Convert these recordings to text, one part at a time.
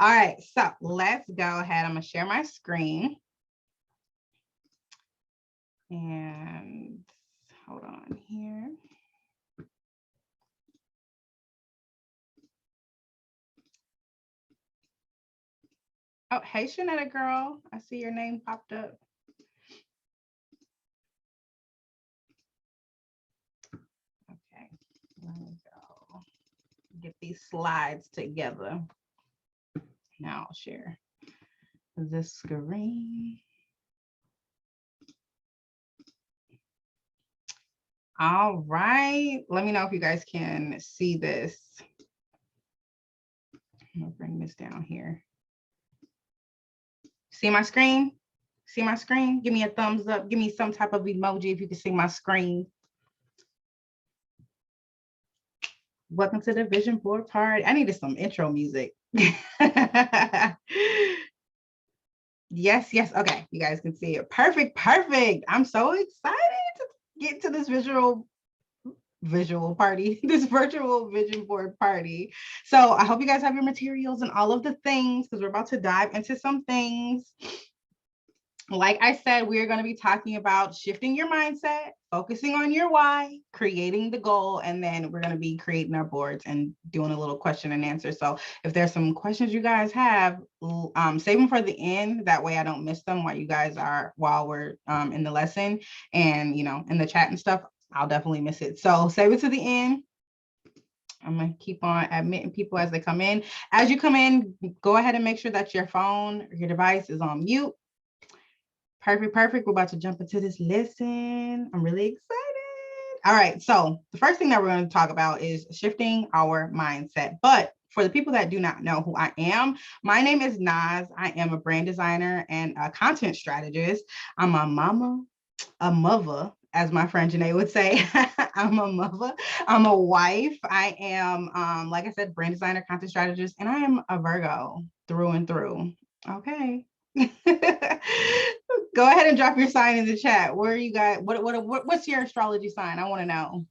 All right, so let's go ahead. I'm gonna share my screen. And hold on here. Oh, hey, Shanetta girl. I see your name popped up. Okay, let me go get these slides together. Now I'll share this screen. All right, let me know if you guys can see this. I'm gonna bring this down here. See my screen? See my screen? Give me a thumbs up. Give me some type of emoji if you can see my screen. Welcome to the vision board party. I needed some intro music. Yes, yes. Okay, you guys can see it. Perfect, perfect. I'm so excited to get to this visual party, this virtual vision board party. So I hope you guys have your materials and all of the things, because we're about to dive into some things. Like I said, we're going to be talking about shifting your mindset, focusing on your why, creating the goal, and then we're going to be creating our boards and doing a little question and answer. So if there's some questions you guys have, save them for the end. That way I don't miss them while we're in the lesson and, in the chat and stuff. I'll definitely miss it. So save it to the end. I'm going to keep on admitting people as they come in. As you come in, go ahead and make sure that your phone or your device is on mute. Perfect, perfect. We're about to jump into this lesson. I'm really excited. All right, so the first thing that we're going to talk about is shifting our mindset. But for the people that do not know who I am, my name is Naz. I am a brand designer and a content strategist. I'm a mama, a mother, as my friend Janae would say. I'm a mother. I'm a wife. I am, like I said, brand designer, content strategist, and I am a Virgo through and through. Okay. Go ahead and drop your sign in the chat. Where you got? What's your astrology sign? I want to know.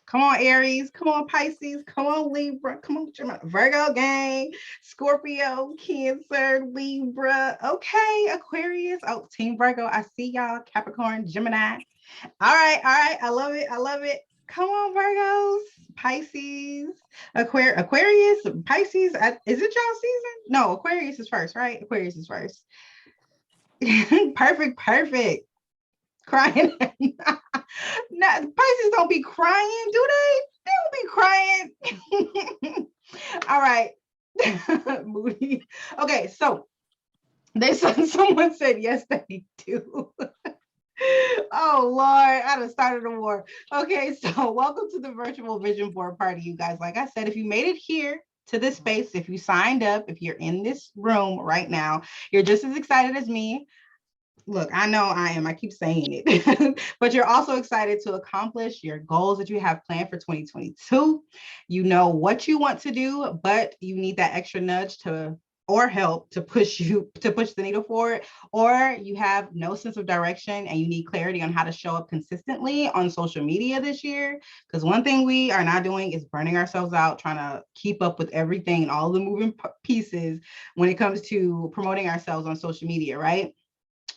Come on, Aries. Come on, Pisces. Come on, Libra. Come on, Virgo gang. Scorpio, Cancer, Libra. Okay, Aquarius. Oh, Team Virgo. I see y'all. Capricorn, Gemini. All right. I love it. I love it. Come on, Virgos, Pisces, Aquarius, Pisces. Is it y'all season? No, Aquarius is first, right? Aquarius is first. Perfect. Crying. No, Pisces don't be crying, do they? They don't be crying. All right. Moody. Okay, so someone said yes, they do. Oh Lord, I done started a war. Okay, so welcome to the virtual vision board party, you guys. Like I said, if you made it here to this space, if you signed up, if you're in this room right now, you're just as excited as me. Look, I know I am. I keep saying it, but you're also excited to accomplish your goals that you have planned for 2022. You know what you want to do, but you need that extra nudge or help to push the needle forward, or you have no sense of direction and you need clarity on how to show up consistently on social media this year. Because one thing we are not doing is burning ourselves out trying to keep up with everything and all the moving pieces when it comes to promoting ourselves on social media, right?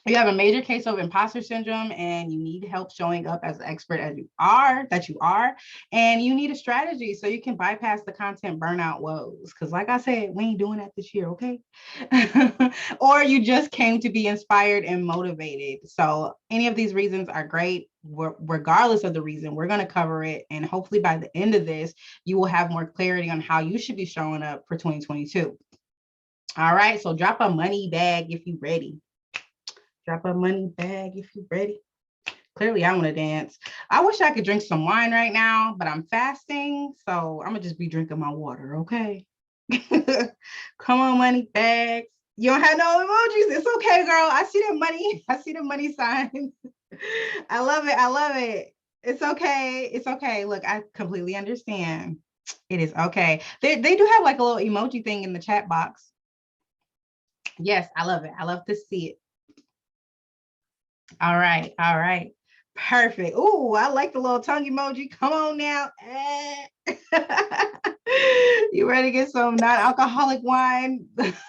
You have a major case of imposter syndrome and you need help showing up as an expert as you are, and you need a strategy so you can bypass the content burnout woes. Because like I said, we ain't doing that this year, okay? Or you just came to be inspired and motivated. So any of these reasons are great. Regardless of the reason, we're going to cover it. And hopefully by the end of this, you will have more clarity on how you should be showing up for 2022. All right, so drop a money bag if you're ready. Drop a money bag if you're ready. Clearly, I want to dance. I wish I could drink some wine right now, but I'm fasting, so I'm going to just be drinking my water, okay? Come on, money bags. You don't have no emojis. It's okay, girl. I see the money. I see the money signs. I love it. It's okay. Look, I completely understand. It is okay. They do have like a little emoji thing in the chat box. Yes, I love it. I love to see it. All right. Perfect. Oh, I like the little tongue emoji. Come on now. You ready to get some non-alcoholic wine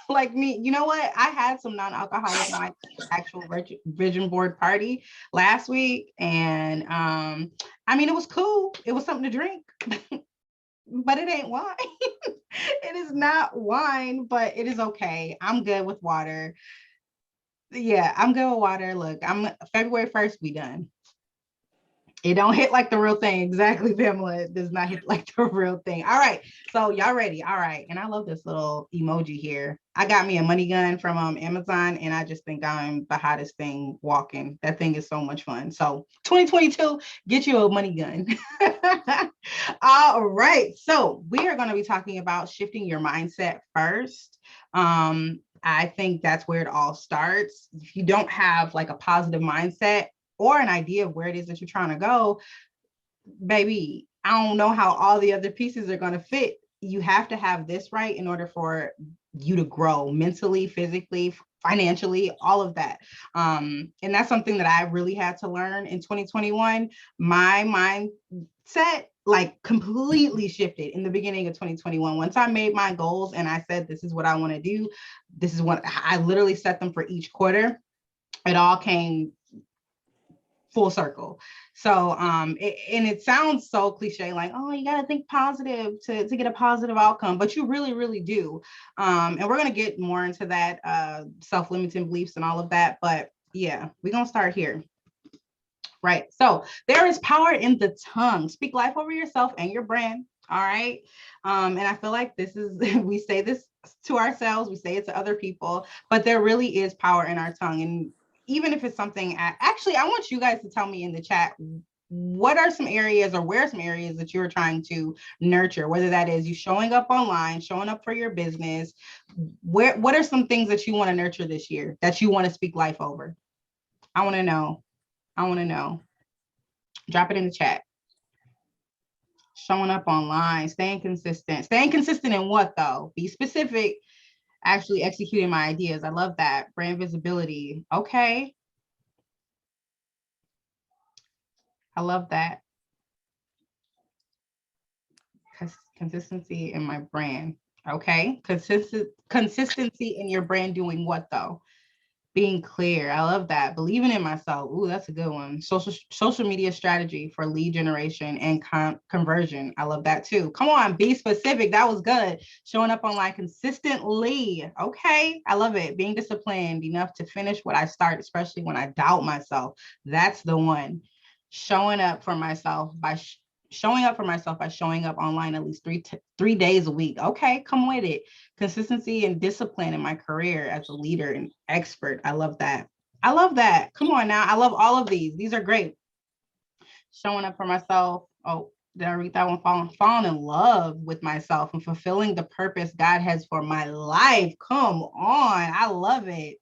like me? You know what? I had some non-alcoholic wine actual vision board party last week. And I mean, it was cool. It was something to drink, but it ain't wine. It is not wine, but it is okay. I'm good with water. Yeah, I'm good with water. Look, I'm February 1st, we done. It don't hit like the real thing. Exactly, Pamela. It does not hit like the real thing. All right. So y'all ready? All right. And I love this little emoji here. I got me a money gun from Amazon, and I just think I'm the hottest thing walking. That thing is so much fun. So 2022, get you a money gun. All right. So we are going to be talking about shifting your mindset first. I think that's where it all starts. If you don't have like a positive mindset, or an idea of where it is that you're trying to go, baby, I don't know how all the other pieces are going to fit. You have to have this right in order for you to grow mentally, physically, financially, all of that. And that's something that I really had to learn in 2021. My mindset like completely shifted in the beginning of 2021. Once I made my goals and I said, this is what I want to do, this is what I literally set them for each quarter, it all came full circle. So and it sounds so cliche, like, oh, you got to think positive to get a positive outcome, but you really, really do. And we're going to get more into that self-limiting beliefs and all of that. But yeah, we're going to start here. Right. So there is power in the tongue. Speak life over yourself and your brand. All right. And I feel like this is, we say this to ourselves, we say it to other people, but there really is power in our tongue. And even if it's something, actually, I want you guys to tell me in the chat, what are some areas or where are some areas that you're trying to nurture, whether that is you showing up online, showing up for your business, what are some things that you want to nurture this year that you want to speak life over? I want to know. I want to know. Drop it in the chat. Showing up online, staying consistent. Staying consistent in what though? Be specific. Actually executing my ideas. I love that. Brand visibility. Okay. I love that. Consistency in my brand. Okay. Consistency in your brand doing what though? Being clear. I love that. Believing in myself. Ooh, that's a good one. Social media strategy for lead generation and conversion. I love that too. Come on, be specific. That was good. Showing up online consistently. Okay, I love it. Being disciplined enough to finish what I start, especially when I doubt myself. That's the one. Showing up for myself by showing up online at least 3 days a week. Okay, come with it. Consistency and discipline in my career as a leader and expert. I love that. I love that. Come on now. I love all of these. These are great. Showing up for myself. Oh, did I read that one? Falling in love with myself and fulfilling the purpose God has for my life. Come on. I love it.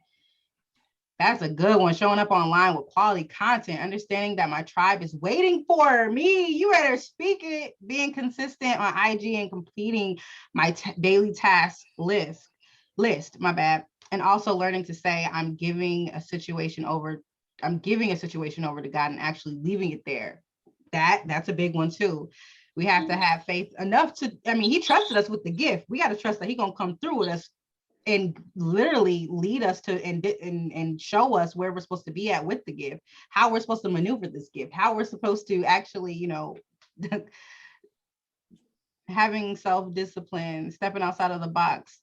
That's a good one. Showing up online with quality content, understanding that my tribe is waiting for me. You better speak it. Being consistent on IG and completing my daily task list. My bad. And also learning to say I'm giving a situation over to God and actually leaving it there. That's a big one too. We have to have faith enough to, I mean, he trusted us with the gift. We got to trust that he's going to come through with us and literally lead us to and show us where we're supposed to be at with the gift, how we're supposed to maneuver this gift, how we're supposed to actually, you know, having self-discipline, stepping outside of the box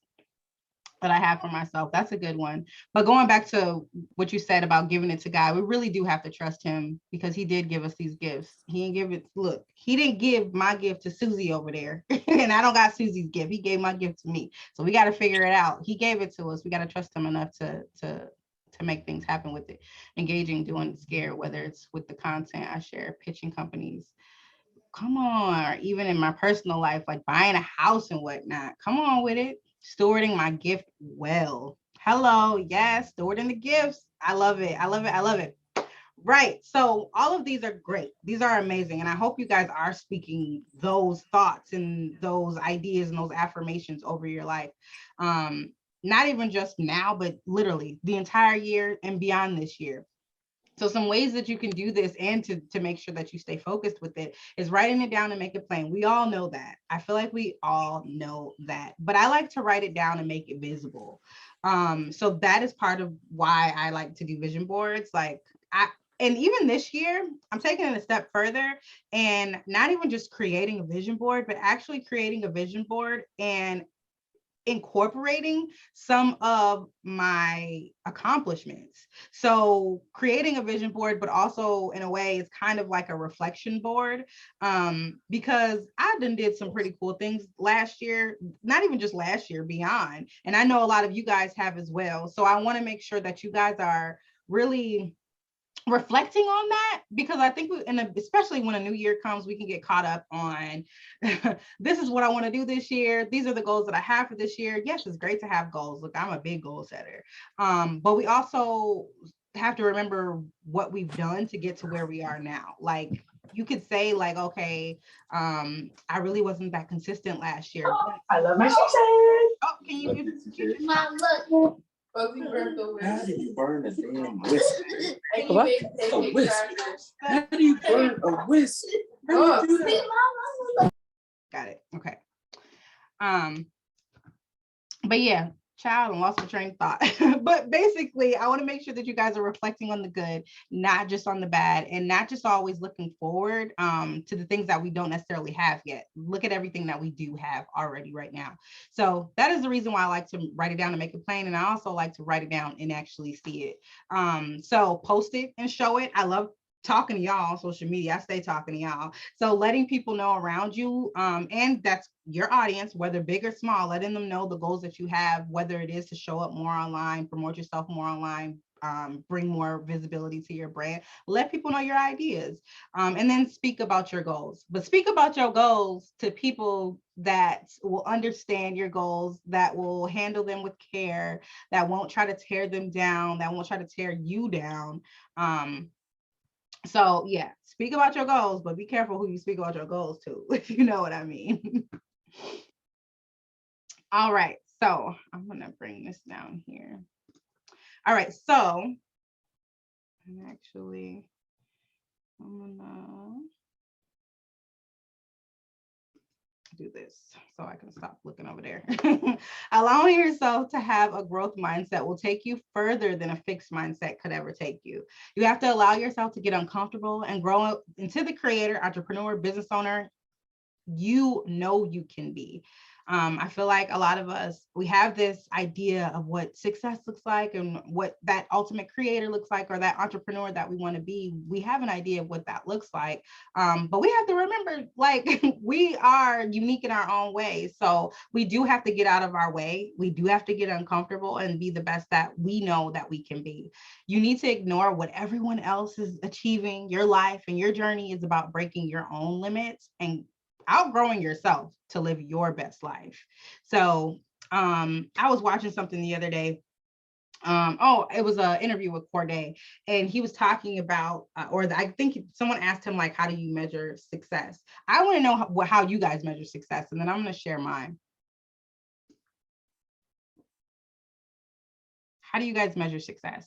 that I have for myself. That's a good one. But going back to what you said about giving it to God, we really do have to trust him because he did give us these gifts. He didn't give it, look, he didn't give my gift to Susie over there. And I don't got Susie's gift. He gave my gift to me. So we got to figure it out. He gave it to us. We got to trust him enough to make things happen with it. Engaging, doing scared, whether it's with the content I share, pitching companies. Come on, or even in my personal life, like buying a house and whatnot. Come on with it. Stewarding my gift well. Hello, yes, stewarding the gifts. I love it. I love it. I love it. Right. So all of these are great. These are amazing. And I hope you guys are speaking those thoughts and those ideas and those affirmations over your life. Not even just now, but literally the entire year and beyond this year. So some ways that you can do this and to make sure that you stay focused with it is writing it down and make it plain. We all know that. I feel like we all know that, but I like to write it down and make it visible. So that is part of why I like to do vision boards. Like and even this year, I'm taking it a step further and not even just creating a vision board, but actually creating a vision board and incorporating some of my accomplishments. So creating a vision board, but also in a way, it's kind of like a reflection board, because I did some pretty cool things last year, not even just last year, beyond. And I know a lot of you guys have as well. So I want to make sure that you guys are really reflecting on that, because I think especially when a new year comes, we can get caught up on this is what I want to do this year. These are the goals that I have for this year. Yes, it's great to have goals. Look, I'm a big goal setter. But we also have to remember what we've done to get to where we are now. Like you could say like, okay, I really wasn't that consistent last year. But I love my success. Oh, can you mute? Mom, look. How did you burn a damn What? A whisk. How do you burn a whisk? How do you do that? Got it. Okay. But yeah, child, and lost my train of thought. But basically, I want to make sure that you guys are reflecting on the good, not just on the bad, and not just always looking forward to the things that we don't necessarily have yet. Look at everything that we do have already right now. So that is the reason why I like to write it down and make it plain. And I also like to write it down and actually see it. So post it and show it. I love talking to y'all on social media. I stay talking to y'all. So letting people know around you, and that's your audience, whether big or small, letting them know the goals that you have, whether it is to show up more online, promote yourself more online, bring more visibility to your brand, let people know your ideas, and then speak about your goals. But speak about your goals to people that will understand your goals, that will handle them with care, that won't try to tear them down, that won't try to tear you down. So yeah, speak about your goals, but be careful who you speak about your goals to, if you know what I mean. All right, so I'm gonna bring this down here. All right, so I'm gonna do this so I can stop looking over there. Allowing yourself to have a growth mindset will take you further than a fixed mindset could ever take you. You have to allow yourself to get uncomfortable and grow into the creator, entrepreneur, business owner you know you can be. I feel like a lot of us, we have this idea of what success looks like and what that ultimate creator looks like, or that entrepreneur that we want to be. We have an idea of what that looks like. But we have to remember, like, we are unique in our own way. So we do have to get out of our way. We do have to get uncomfortable and be the best that we know that we can be. You need to ignore what everyone else is achieving. Your life and your journey is about breaking your own limits and outgrowing yourself to live your best life. So I was watching something the other day. It was an interview with Corday, and he was talking about, I think someone asked him, like, how do you measure success? I want to know how you guys measure success, and then I'm going to share mine. How do you guys measure success?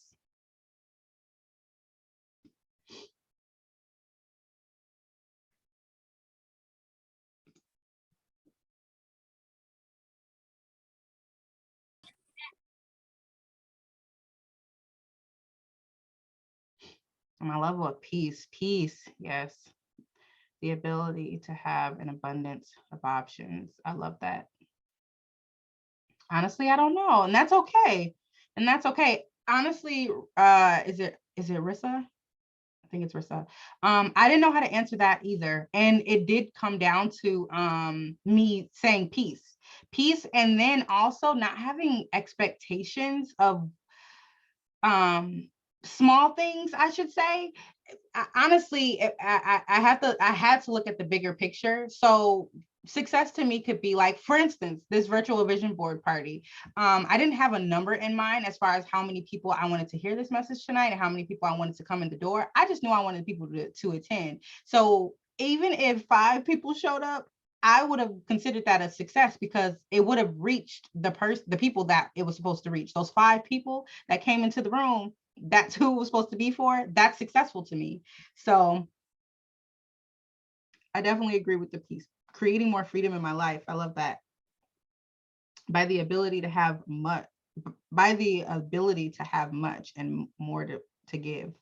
My level of peace, yes. The ability to have an abundance of options. I love that. Honestly, I don't know. And that's okay. Honestly, is it Rissa? I think it's Rissa. I didn't know how to answer that either. And it did come down to me saying peace. Peace, and then also not having expectations of small things, I should say. Honestly, I had to look at the bigger picture. So success to me could be like, for instance, this virtual vision board party. I didn't have a number in mind as far as how many people I wanted to hear this message tonight and how many people I wanted to come in the door. I just knew I wanted people to attend. So even if 5 people showed up, I would have considered that a success, because it would have reached the people that it was supposed to reach. Those 5 people that came into the room, that's who it was supposed to be for, that's successful to me. So I definitely agree with the piece. Creating more freedom in my life. I love that. By the ability to have much, and more to give.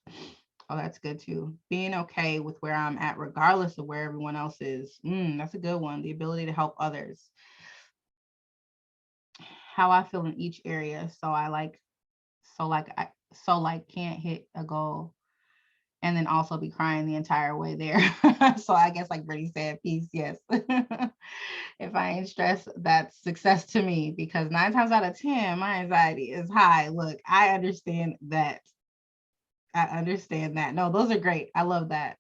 Oh, that's good too. Being okay with where I'm at, regardless of where everyone else is. That's a good one. The ability to help others. How I feel in each area. So I can't hit a goal and then also be crying the entire way there. So I guess like Brittany said, peace, yes. If I ain't stressed, that's success to me, because 9 times out of 10, my anxiety is high. Look, I understand that. No, those are great. I love that.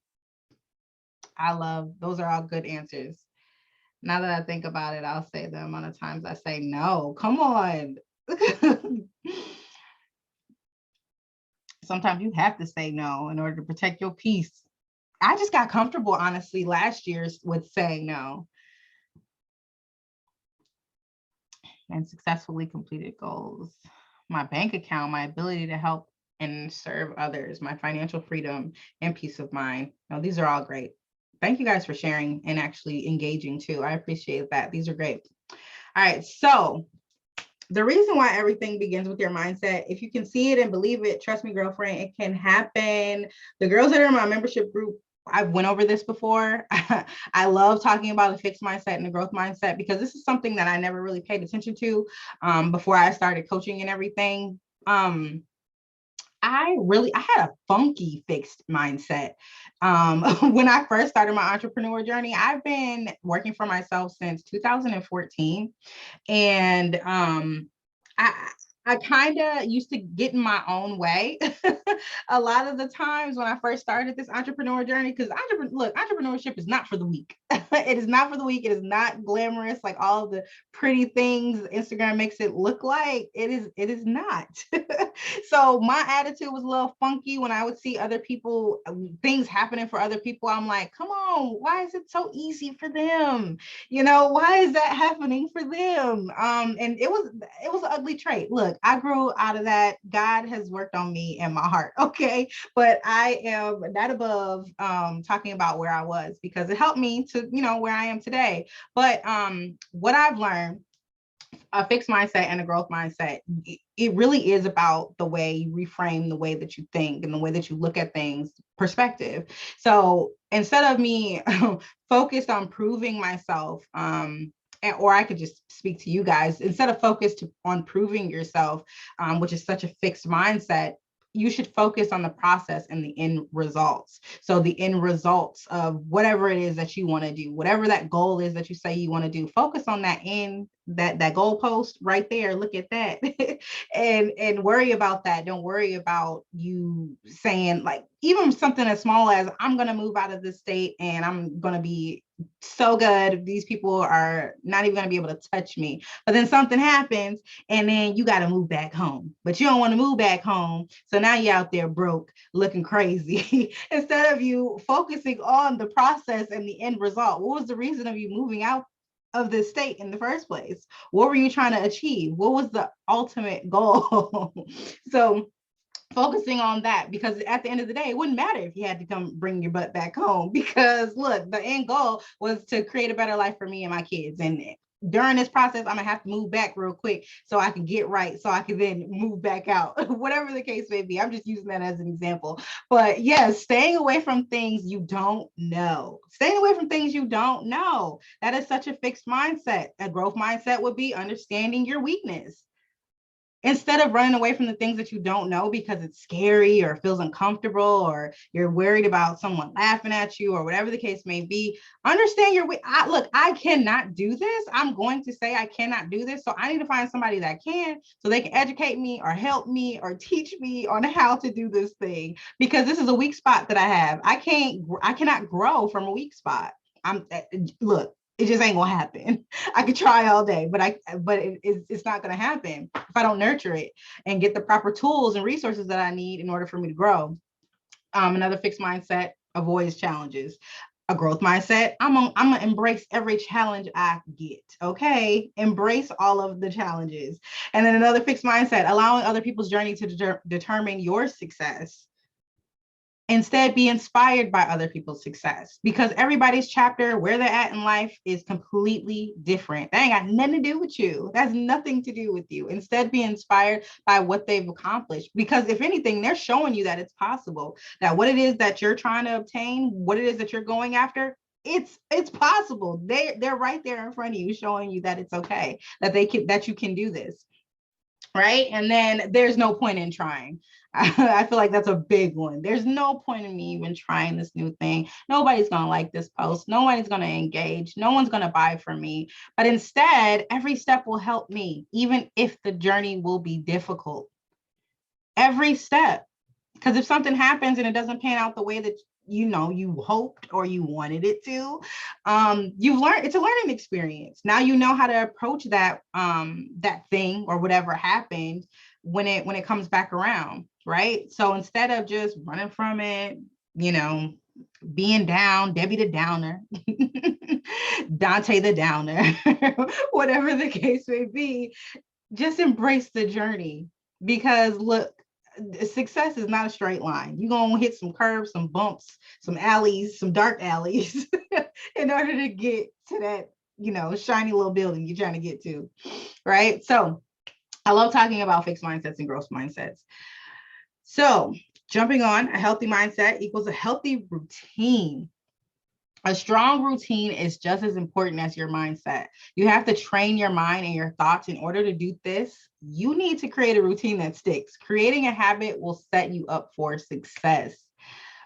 Those are all good answers. Now that I think about it, I'll say the amount of times I say no. Come on. Sometimes you have to say no in order to protect your peace. I just got comfortable, honestly, last year with saying no. And successfully completed goals. My bank account, my ability to help and serve others, my financial freedom and peace of mind. Now, these are all great. Thank you guys for sharing and actually engaging too. I appreciate that. These are great. All right, so the reason why everything begins with your mindset, if you can see it and believe it, trust me, girlfriend, it can happen. The girls that are in my membership group, I've went over this before. I love talking about a fixed mindset and a growth mindset, because this is something that I never really paid attention to before I started coaching and everything. I had a funky fixed mindset. When I first started my entrepreneur journey, I've been working for myself since 2014. And I kind of used to get in my own way a lot of the times when I first started this entrepreneur journey, because entrepreneurship is not for the weak. It is not for the weak. It is not glamorous like all the pretty things Instagram makes it look like. It is not. So my attitude was a little funky when I would see other people, things happening for other people. I'm like, come on, why is it so easy for them? Why is that happening for them? And it was an ugly trait. Look, I grew out of that. God has worked on me and my heart. Okay. But I am not above talking about where I was, because it helped me to, where I am today. But what I've learned, a fixed mindset and a growth mindset, it really is about the way you reframe the way that you think and the way that you look at things, perspective. So instead of me focused on proving myself, or I could just speak to you guys, instead of focused on proving yourself, which is such a fixed mindset, you should focus on the process and the end results. So the end results of whatever it is that you want to do, whatever that goal is that you say you want to do, focus on that end, that goal post right there. Look at that. and worry about that. Don't worry about you saying, like, even something as small as, I'm going to move out of this state and I'm going to be so good, these people are not even going to be able to touch me. But then something happens and then you got to move back home, but you don't want to move back home. So now you're out there broke, looking crazy. Instead of you focusing on the process and the end result. What was the reason of you moving out of this state in the first place? What were you trying to achieve? What was the ultimate goal? So focusing on that, because at the end of the day, it wouldn't matter if you had to come bring your butt back home, because look, the end goal was to create a better life for me and my kids. And during this process, I'm gonna have to move back real quick so I can get right, so I can then move back out. Whatever the case may be, I'm just using that as an example. But yes, staying away from things you don't know. Staying away from things you don't know. That is such a fixed mindset. A growth mindset would be understanding your weakness. Instead of running away from the things that you don't know because it's scary or feels uncomfortable, or you're worried about someone laughing at you, or whatever the case may be, understand your way. Look, I cannot do this. I'm going to say I cannot do this. So I need to find somebody that can, so they can educate me or help me or teach me on how to do this thing, because this is a weak spot that I have. I cannot grow from a weak spot. Look, it just ain't gonna happen. I could try all day, but it's not gonna happen if I don't nurture it and get the proper tools and resources that I need in order for me to grow. Another fixed mindset avoids challenges. A growth mindset, I'm gonna embrace every challenge I get. Okay, embrace all of the challenges. And then another fixed mindset, allowing other people's journey to determine your success. Instead, be inspired by other people's success, because everybody's chapter, where they're at in life, is completely different. That ain't got nothing to do with you. That's nothing to do with you. Instead, be inspired by what they've accomplished, because if anything, they're showing you that it's possible, that what it is that you're trying to obtain, what it is that you're going after, it's possible. They're right there in front of you, showing you that it's okay, that you can do this. Right. And then there's no point in trying. I feel like that's a big one. There's no point in me even trying this new thing. Nobody's going to like this post. Nobody's going to engage. No one's going to buy from me. But instead, every step will help me, even if the journey will be difficult. Every step. Because if something happens and it doesn't pan out the way that you hoped or you wanted it to, you've learned. It's a learning experience. Now you know how to approach that thing or whatever happened when it comes back around, right? So instead of just running from it, being down, Debbie the Downer, Dante the Downer, whatever the case may be, just embrace the journey. Because look, success is not a straight line. You're going to hit some curves, some bumps, some alleys, some dark alleys in order to get to that, shiny little building you're trying to get to. Right. So I love talking about fixed mindsets and growth mindsets. So jumping on, a healthy mindset equals a healthy routine. A strong routine is just as important as your mindset. You have to train your mind and your thoughts. In order to do this, you need to create a routine that sticks. Creating a habit will set you up for success.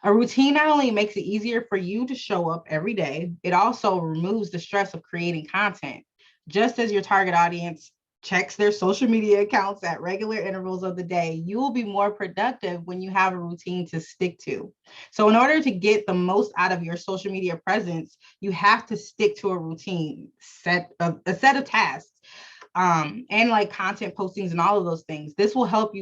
A routine not only makes it easier for you to show up every day, it also removes the stress of creating content. Just as your target audience checks their social media accounts at regular intervals of the day, you will be more productive when you have a routine to stick to. So in order to get the most out of your social media presence, you have to stick to a routine, a set of tasks, and like content postings and all of those things. This will help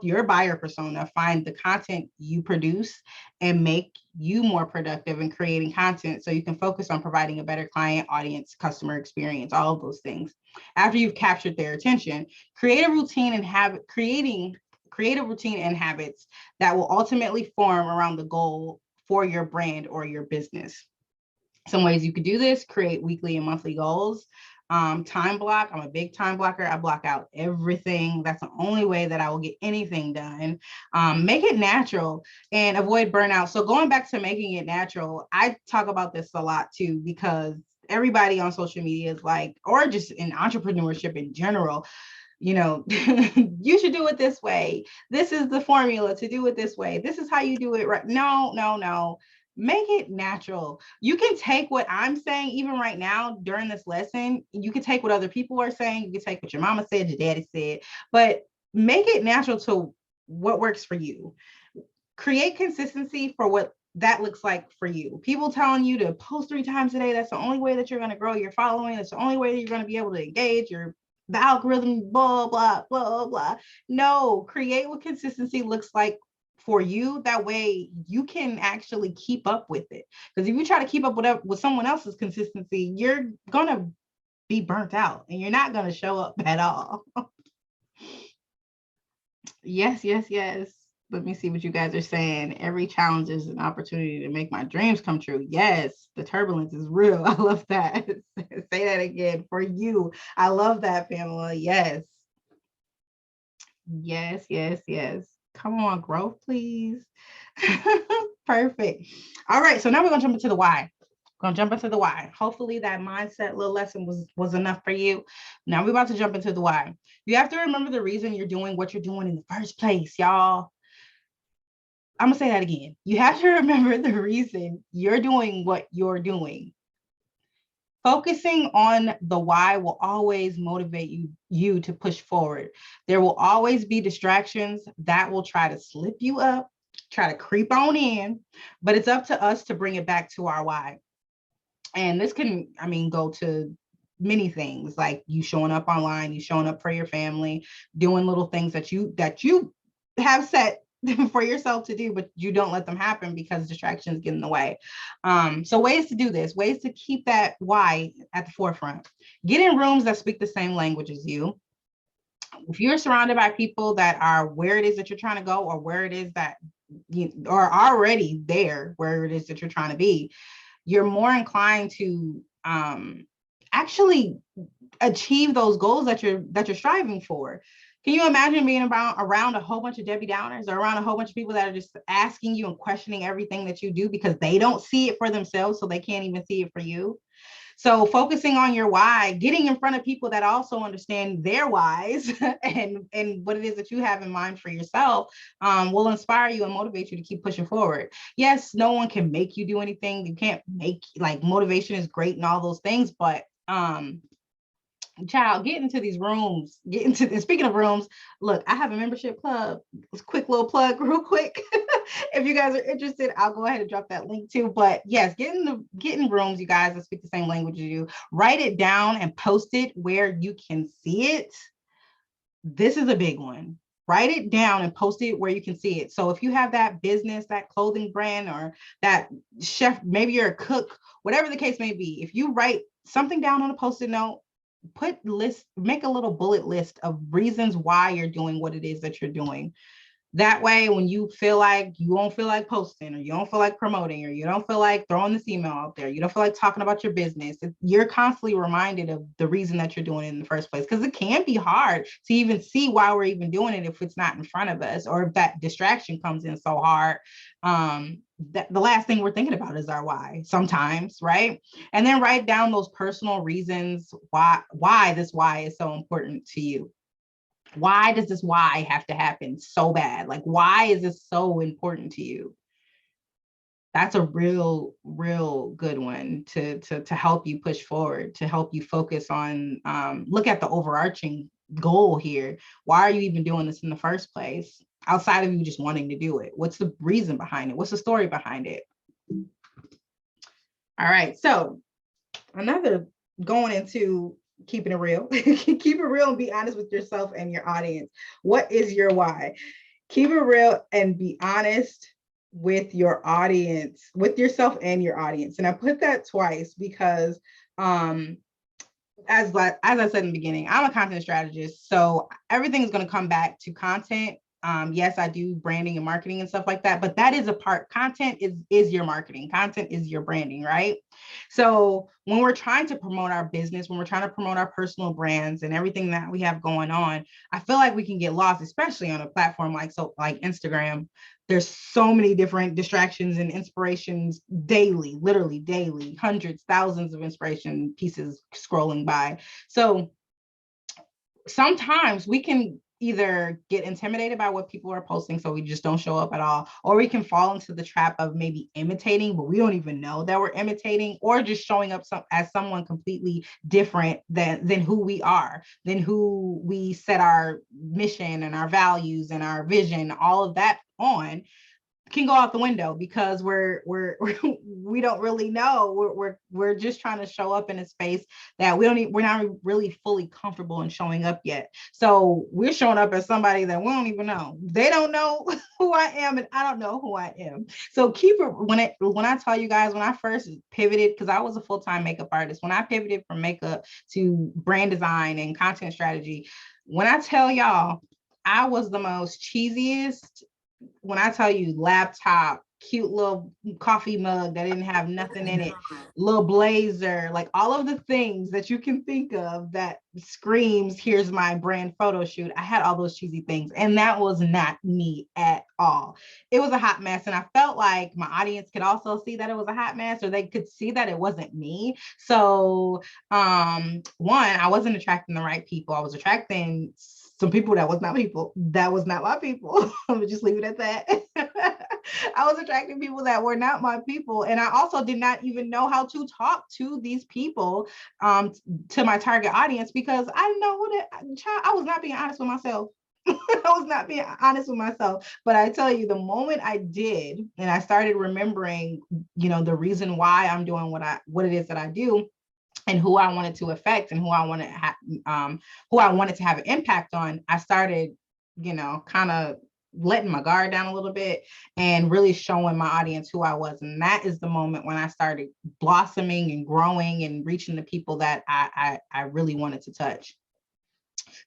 your buyer persona find the content you produce and make you more productive in creating content, so you can focus on providing a better client, audience, customer experience, all of those things. After you've captured their attention, create a routine and habits that will ultimately form around the goal for your brand or your business. Some ways you could do this: create weekly and monthly goals. Time block. I'm a big time blocker. I block out everything. That's the only way that I will get anything done. Make it natural and avoid burnout. So going back to making it natural, I talk about this a lot too, because everybody on social media is like, or just in entrepreneurship in general, you should do it this way. This is the formula to do it this way. This is how you do it. Right? No. Make it natural. You can take what I'm saying, even right now during this lesson. You can take what other people are saying. You can take what your mama said, your daddy said, but make it natural to what works for you. Create consistency for what that looks like for you. People telling you to post 3 times a day, that's the only way that you're going to grow your following. That's the only way that you're going to be able to engage the algorithm, blah, blah, blah, blah. No, create what consistency looks like for you. That way you can actually keep up with it. Because if you try to keep up with someone else's consistency, you're going to be burnt out and you're not going to show up at all. Yes. Let me see what you guys are saying. Every challenge is an opportunity to make my dreams come true. Yes, the turbulence is real. I love that. Say that again for you. I love that, Pamela. Yes. Come on, growth, please. Perfect. All right, so now we're going to jump into the why. Hopefully that mindset little lesson was enough for you. Now we're about to jump into the why. You have to remember the reason you're doing what you're doing in the first place, y'all. I'm going to say that again. You have to remember the reason you're doing what you're doing. Focusing on the why will always motivate you to push forward. There will always be distractions that will try to slip you up, try to creep on in, but it's up to us to bring it back to our why. And this can, go to many things, like you showing up online, you showing up for your family, doing little things that you have set for yourself to do, but you don't let them happen because distractions get in the way. So ways to do this, ways to keep that why at the forefront. Get in rooms that speak the same language as you. If you're surrounded by people that are where it is that you're trying to go, or where it is that you are already there, where it is that you're trying to be, you're more inclined to actually achieve those goals that you're striving for. Can you imagine being around a whole bunch of Debbie Downers, or around a whole bunch of people that are just asking you and questioning everything that you do because they don't see it for themselves, so they can't even see it for you? So focusing on your why, getting in front of people that also understand their whys and what it is that you have in mind for yourself, will inspire you and motivate you to keep pushing forward. Yes, no one can make you do anything. You can't make, like, motivation is great and all those things, but child, get into these rooms, speaking of rooms, look, I have a membership club. It's a quick little plug real quick. If you guys are interested, I'll go ahead and drop that link too. But yes, get in rooms, you guys, that speak the same language as you. Write it down and post it where you can see it. This is a big one. Write it down and post it where you can see it. So if you have that business, that clothing brand, or that chef, maybe you're a cook, whatever the case may be, if you write something down on a post-it note, make a little bullet list of reasons why you're doing what it is that you're doing. That way, when you feel like you won't feel like posting, or you don't feel like promoting, or you don't feel like throwing this email out there, you don't feel like talking about your business, you're constantly reminded of the reason that you're doing it in the first place. Because it can be hard to even see why we're even doing it if it's not in front of us, or if that distraction comes in so hard. That the last thing we're thinking about is our why sometimes, right? And then write down those personal reasons why this why is so important to you. Why does this why have to happen so bad? Like, why is this so important to you? That's a real good one to help you push forward, to help you focus on, look at the overarching goal here. Why are you even doing this in the first place? Outside of you just wanting to do it, what's the reason behind it? What's the story behind it? All right, so another, going into keeping it real. Keep it real and be honest with yourself and your audience. What is your why? Keep it real and be honest with your audience, with yourself and your audience. And I put that twice because as I said in the beginning, I'm a content strategist, so everything is going to come back to content. Yes, I do branding and marketing and stuff like that, but that is a part. Content is your marketing. Content is your branding, right? So when we're trying to promote our business, when we're trying to promote our personal brands and everything that we have going on, I feel like we can get lost, especially on a platform like Instagram. There's so many different distractions and inspirations daily, literally daily, hundreds, thousands of inspiration pieces scrolling by. So sometimes we can either get intimidated by what people are posting, so we just don't show up at all, or we can fall into the trap of maybe imitating, but we don't even know that we're imitating, or just showing up as someone completely different than who we are, than who we set our mission and our values and our vision, all of that on, can go out the window because we don't really know. We're just trying to show up in a space that we're not really fully comfortable in showing up yet. So we're showing up as somebody that we don't even know. They don't know who I am, and I don't know who I am. So keep it, when I tell you guys, when I first pivoted, because I was a full-time makeup artist, when I pivoted from makeup to brand design and content strategy, when I tell y'all, I was the most cheesiest. When I tell you, laptop, cute little coffee mug that didn't have nothing in it, little blazer, like all of the things that you can think of that screams, here's my brand photo shoot. I had all those cheesy things, and that was not me at all. It was a hot mess, and I felt like my audience could also see that it was a hot mess, or they could see that it wasn't me. So one, I wasn't attracting the right people. I was attracting some people that was not my people. I'm gonna just leave it at that. I was attracting people that were not my people. And I also did not even know how to talk to these people, to my target audience, because I didn't know I was not being honest with myself. I was not being honest with myself. But I tell you, the moment I did, and I started remembering, the reason why I'm doing what it is that I do, and who I wanted to affect, and who I wanted to have an impact on, I started, kind of letting my guard down a little bit and really showing my audience who I was. And that is the moment when I started blossoming and growing and reaching the people that I really wanted to touch.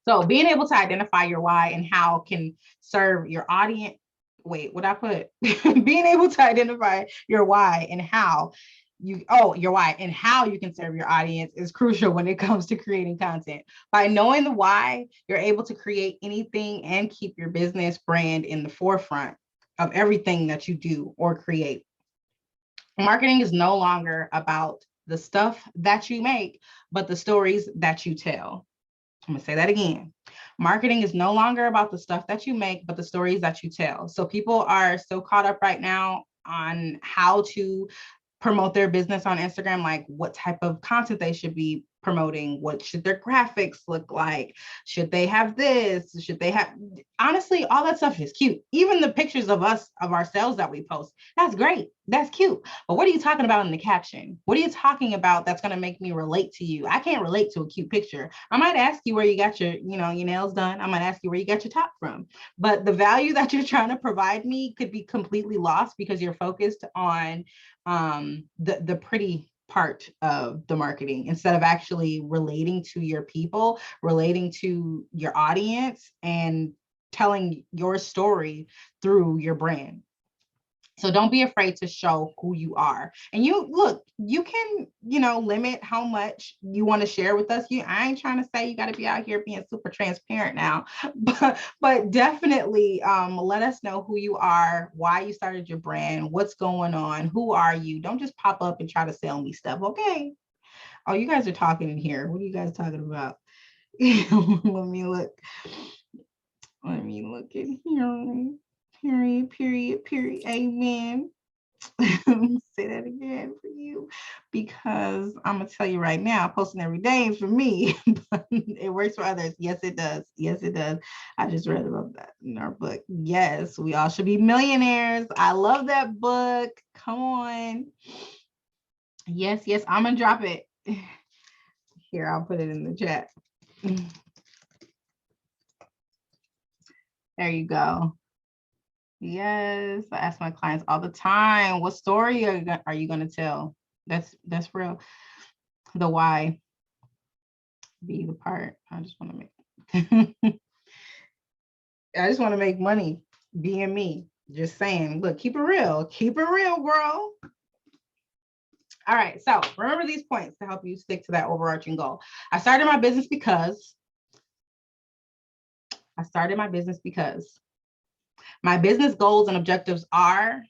So being able to identify your why and how can serve your audience. Wait, what I put? Being able to identify your why and how your why and how you can serve your audience is crucial when it comes to creating content. By knowing the why, you're able to create anything and keep your business brand in the forefront of everything that you do or create. Marketing is no longer about the stuff that you make, but the stories that you tell. I'm gonna say that again. Marketing is no longer about the stuff that you make, but the stories that you tell. So people are so caught up right now on how to promote their business on Instagram, like what type of content they should be promoting, what should their graphics look like, should they have this, should they have, honestly, all that stuff is cute. Even the pictures of us, of ourselves that we post, that's great, that's cute. But what are you talking about in the caption? What are you talking about that's going to make me relate to you? I can't relate to a cute picture. I might ask you where you got your, your nails done. I might ask you where you got your top from, but the value that you're trying to provide me could be completely lost because you're focused on the pretty part of the marketing instead of actually relating to your people, relating to your audience, and telling your story through your brand. So don't be afraid to show who you are. And you can, limit how much you want to share with us. I ain't trying to say you got to be out here being super transparent now, but definitely let us know who you are, why you started your brand, what's going on, who are you? Don't just pop up and try to sell me stuff. Okay. Oh, you guys are talking in here. What are you guys talking about? Let me look. Let me look in here. Period. Amen. Say that again for you, because I'm gonna tell you right now, posting every day for me, but it works for others. Yes, it does. Yes, it does. I just read about that in our book. Yes, we all should be millionaires. I love that book. Come on. Yes, I'm gonna drop it. Here, I'll put it in the chat. There you go. Yes, I ask my clients all the time, what story are you going to tell? That's real. The why be the part. I just want to make money being me. Just saying, look, keep it real, girl. All right, so remember these points to help you stick to that overarching goal. I started my business because my business goals and objectives are,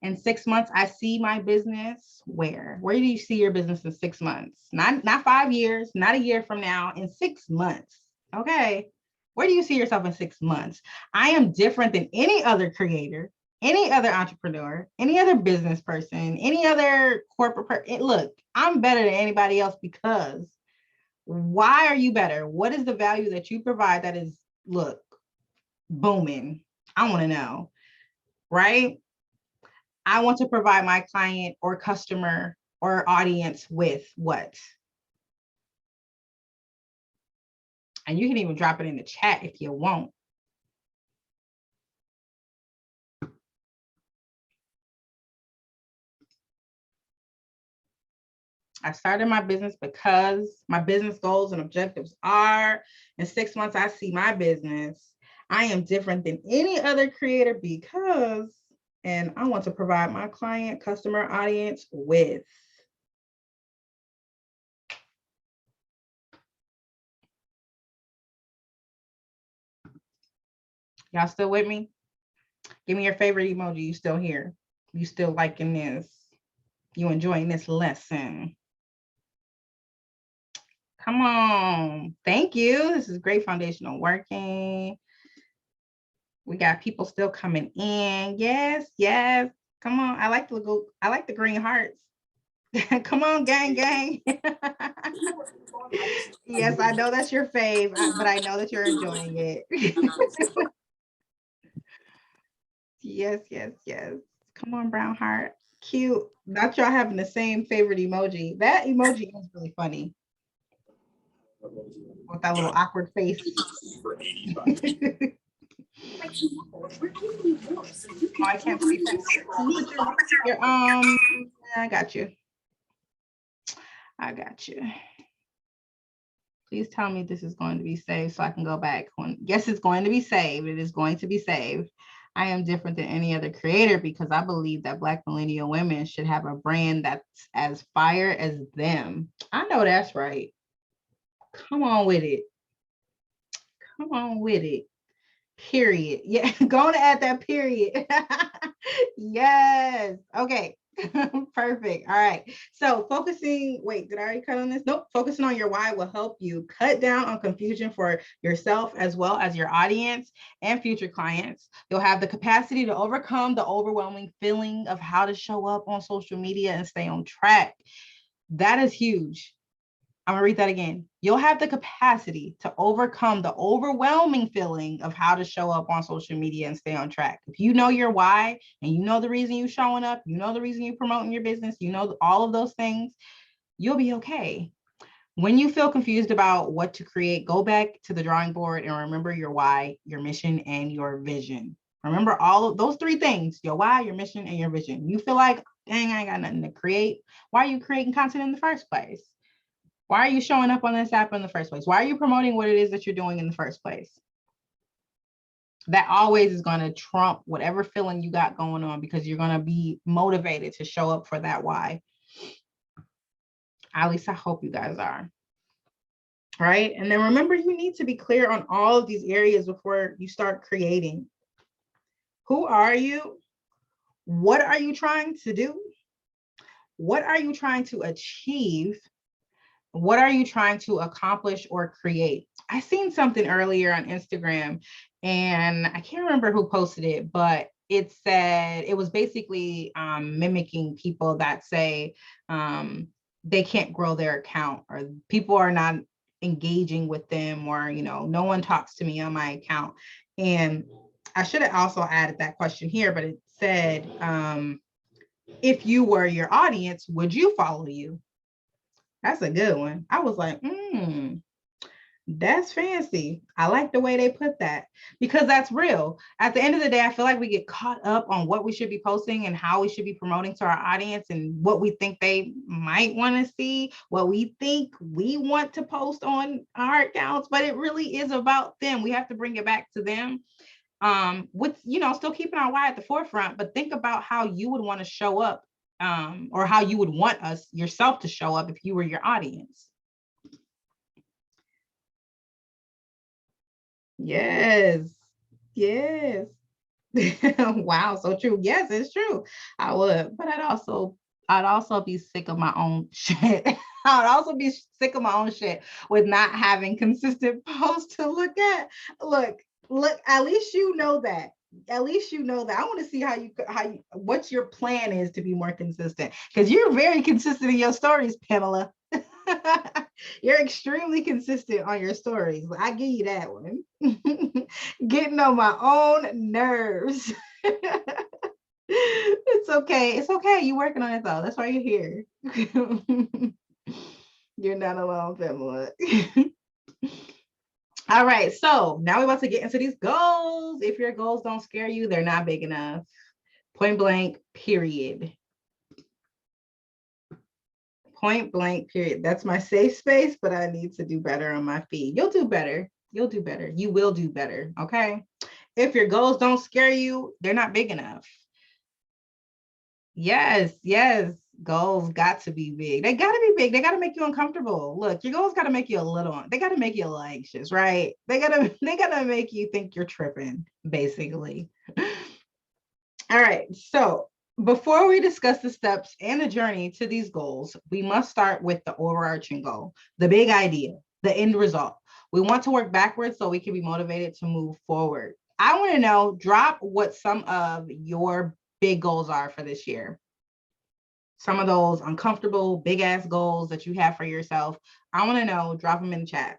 in 6 months, I see my business where? Where do you see your business in 6 months? Not 5 years, not a year from now, in 6 months. Okay. Where do you see yourself in 6 months? I am different than any other creator, any other entrepreneur, any other business person, any other corporate person. Look, I'm better than anybody else because why are you better? What is the value that you provide that is, look, booming? I want to know, right? I want to provide my client or customer or audience with what? And you can even drop it in the chat if you want. I started my business because my business goals and objectives are, in 6 months, I see my business. I am different than any other creator because, and I want to provide my client, customer, audience with. Y'all still with me? Give me your favorite emoji. You still here? You still liking this? You enjoying this lesson? Come on. Thank you. This is great foundational working. We got people still coming in. Yes. Come on. I like the green hearts. Come on, gang. Yes, I know that's your fave, but I know that you're enjoying it. Yes. Come on, brown heart. Cute. Not y'all having the same favorite emoji. That emoji is really funny. With that little awkward face. Oh, I can't see faster. Can you put I got you. I got you. Please tell me this is going to be saved so I can go back. Yes, it's going to be saved. It is going to be saved. I am different than any other creator because I believe that Black millennial women should have a brand that's as fire as them. I know that's right. Come on with it. Come on with it. Period. Yeah, going to add that period. Yes. Okay. Perfect. All right. So focusing, wait, did I already cut on this? Nope. Focusing on your why will help you cut down on confusion for yourself as well as your audience and future clients. You'll have the capacity to overcome the overwhelming feeling of how to show up on social media and stay on track. That is huge. I'm gonna read that again. You'll have the capacity to overcome the overwhelming feeling of how to show up on social media and stay on track. If you know your why and you know the reason you're showing up, you know the reason you're promoting your business, you know all of those things, you'll be okay. When you feel confused about what to create, go back to the drawing board and remember your why, your mission, and your vision. Remember all of those three things, your why, your mission, and your vision. You feel like, dang, I ain't got nothing to create. Why are you creating content in the first place? Why are you showing up on this app in the first place? Why are you promoting what it is that you're doing in the first place? That always is going to trump whatever feeling you got going on because you're going to be motivated to show up for that why. At least I hope you guys are. Right? And then remember, you need to be clear on all of these areas before you start creating. Who are you? What are you trying to do? What are you trying to achieve? What are you trying to accomplish or create? I seen something earlier on Instagram and I can't remember who posted it, but it said, it was basically mimicking people that say they can't grow their account or people are not engaging with them or, you know, no one talks to me on my account. And I should have also added that question here, but it said, if you were your audience, would you follow you? That's a good one. I was like, that's fancy. I like the way they put that because that's real. At the end of the day, I feel like we get caught up on what we should be posting and how we should be promoting to our audience and what we think they might want to see, what we think we want to post on our accounts, but it really is about them. We have to bring it back to them. With, you know, still keeping our why at the forefront, but think about how you would want to show up or how you would want us yourself to show up if you were your audience. Yes. Yes. Wow, so true. Yes, it's true. I would, but I'd also be sick of my own shit. I'd also be sick of my own shit with not having consistent posts to look at. Look, at least you know that. At least you know that. I want to see what your plan is to be more consistent because you're very consistent in your stories, Pamela. You're extremely consistent on your stories. I give you that one. Getting on my own nerves. It's okay. It's okay. You're working on it though. That's why you're here. You're not alone, Pamela. All right. So now we're about to get into these goals. If your goals don't scare you, they're not big enough. Point blank, period. Point blank, period. That's my safe space, but I need to do better on my feed. You'll do better. You'll do better. You will do better. Okay. If your goals don't scare you, they're not big enough. Yes, yes. Goals got to be big. They got to be big. They got to make you uncomfortable. Look, your goals got to make you a little, they got to make you a little anxious, right? They got to make you think you're tripping, basically. All right. So before we discuss the steps and the journey to these goals, we must start with the overarching goal, the big idea, the end result. We want to work backwards so we can be motivated to move forward. I want to know, drop what some of your big goals are for this year. Some of those uncomfortable, big ass goals that you have for yourself. I want to know, drop them in the chat.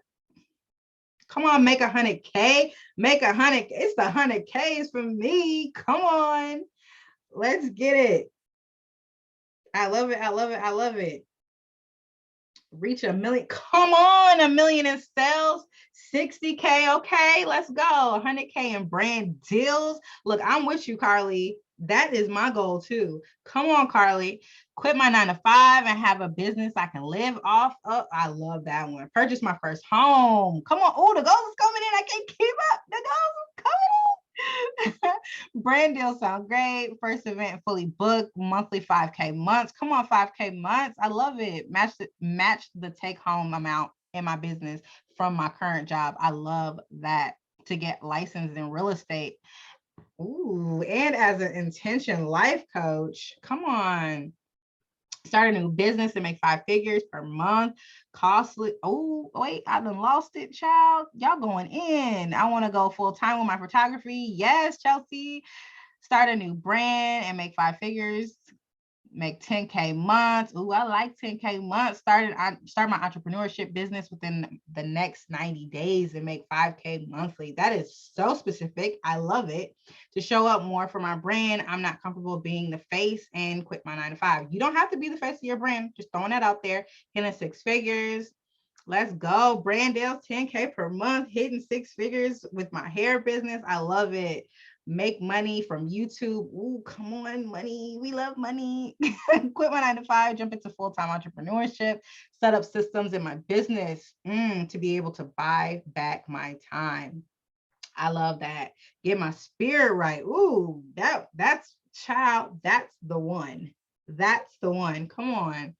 Come on, make 100K, make 100. It's the 100Ks for me. Come on. Let's get it. I love it. I love it. I love it. Reach 1 million. Come on, 1 million in sales. 60K. Okay, let's go. 100K in brand deals. Look, I'm with you, Carly. That is my goal too. Come on, Carly. Quit my 9 to 5 and have a business I can live off of. I love that one. Purchase my first home. Come on. Oh, the goals is coming in. I can't keep up. The goals is coming in. Brand deals sound great. First event fully booked. Monthly 5K months. Come on, 5K months. I love it. Match the take home amount in my business from my current job. I love that. To get licensed in real estate. Ooh, and as an intention life coach, come on. Start a new business and make 5 figures per month. Costly. Oh, wait, I done lost it, child. Y'all going in. I want to go full time with my photography. Yes, Chelsea. Start a new brand and make 5 figures. Make 10K months. Ooh, I like 10K months. Start my entrepreneurship business within the next 90 days and make 5K monthly. That is so specific. I love it. To show up more for my brand, I'm not comfortable being the face and quit my 9 to 5. You don't have to be the face of your brand. Just throwing that out there. Hitting 6 figures. Let's go. Brand deals, 10K per month, hitting 6 figures with my hair business. I love it. Make money from YouTube. Ooh, come on, money. We love money. Quit my 9 to 5, jump into full-time entrepreneurship, set up systems in my business to be able to buy back my time. I love that. Get my spirit right. Ooh, that's child. That's the one. That's the one. Come on.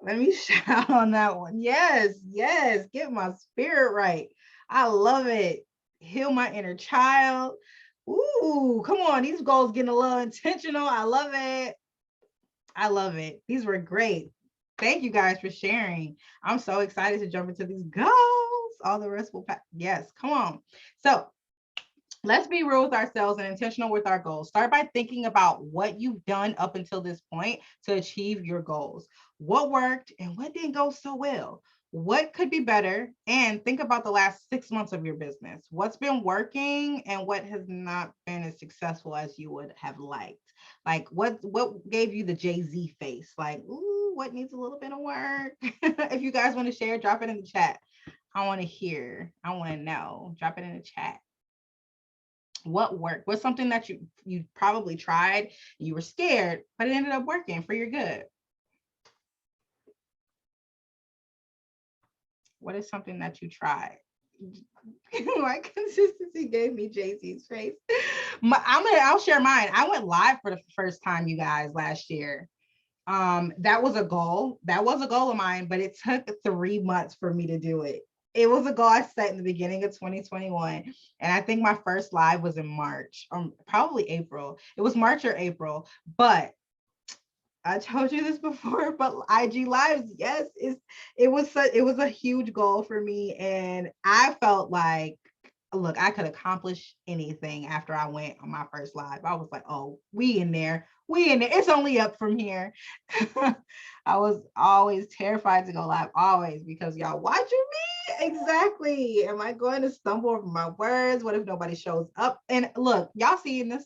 Let me shout on that one. Yes, yes. Get my spirit right. I love it. Heal my inner child. Ooh, come on. These goals getting a little intentional. I love it. I love it. These were great. Thank you guys for sharing. I'm so excited to jump into these goals. All the rest will pass. Yes, come on. So let's be real with ourselves and intentional with our goals. Start by thinking about what you've done up until this point to achieve your goals. What worked and what didn't go so well? What could be better? And think about the last 6 months of your business. What's been working and what has not been as successful as you would have liked? Like what gave you the Jay-Z face? Like, ooh, what needs a little bit of work? If you guys want to share, drop it in the chat. I want to hear. I want to know. Drop it in the chat. What worked? What's something that you probably tried, you were scared, but it ended up working for your good? What is something that you tried? My consistency gave me Jay-Z's face. I'll share mine. I went live for the first time, you guys, last year. That was a goal. That was a goal of mine, but it took 3 months for me to do it. It was a goal I set in the beginning of 2021. And I think my first live was in March, probably April. It was March or April, but I told you this before, but IG lives, yes, it was a huge goal for me. And I felt like, look, I could accomplish anything after I went on my first live. I was like, oh, we in there. It's only up from here. I was always terrified to go live, always, because y'all watching me. Exactly. Am I going to stumble over my words? What if nobody shows up? And look, y'all seeing this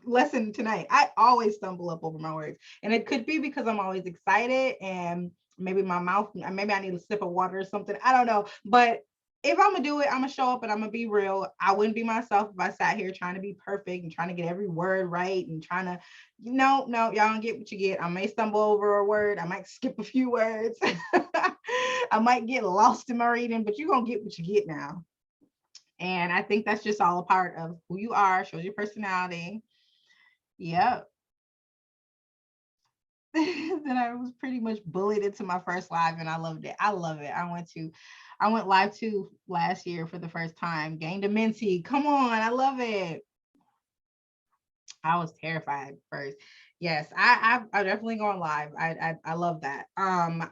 lesson tonight. I always stumble up over my words. And it could be because I'm always excited and maybe my mouth, maybe I need a sip of water or something. I don't know. But if I'm gonna do it, I'm gonna show up and I'm gonna be real. I wouldn't be myself if I sat here trying to be perfect and trying to get every word right and trying to, no, y'all don't get what you get. I may stumble over a word. I might skip a few words. I might get lost in my reading, but you're gonna get what you get now. And I think that's just all a part of who you are, shows your personality. Yep. Then I was pretty much bullied into my first live and I loved it. I love it. I went live too last year for the first time. Gained a mentee. Come on, I love it. I was terrified first. Yes, I definitely going live. I love that.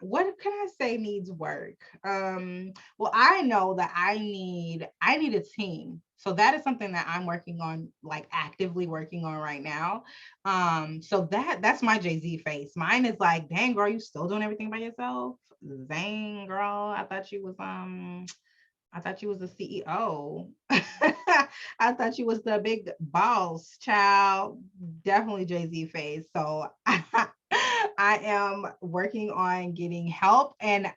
What can I say needs work? Well, I know that I need a team. So that is something that I'm working on, like actively working on right now. So that's my Jay-Z face. Mine is like, dang girl, you still doing everything by yourself? Dang girl, I thought you was the CEO. I thought you was the big boss, child. Definitely Jay-Z face. So I am working on getting help. And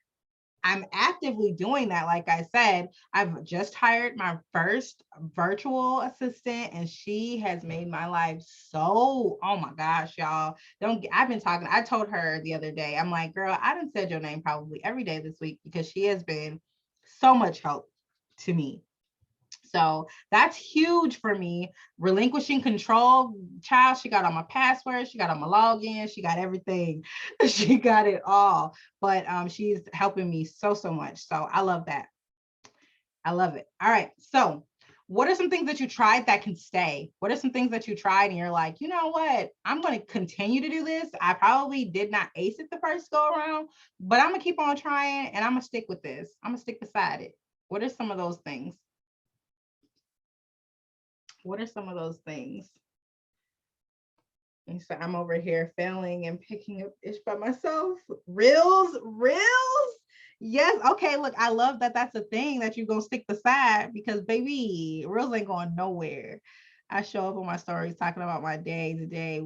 I'm actively doing that. Like I said, I've just hired my first virtual assistant and she has made my life so, oh my gosh, y'all. I've been talking, I told her the other day, I'm like, girl, I done said your name probably every day this week because she has been so much help to me. So that's huge for me. Relinquishing control, child. She got all my passwords, she got all my login, she got everything. She got it all. But she's helping me so much. So I love that. I love it. All right. So what are some things that you tried that can stay? What are some things that you tried and you're like, you know what? I'm going to continue to do this. I probably did not ace it the first go around, but I'm going to keep on trying and I'm going to stick with this. I'm going to stick beside it. What are some of those things? What are some of those things? And so I'm over here failing and picking up ish by myself. Reels. Yes. Okay. Look, I love that. That's a thing that you're going to stick beside because baby, reels ain't going nowhere. I show up on my stories talking about my day to day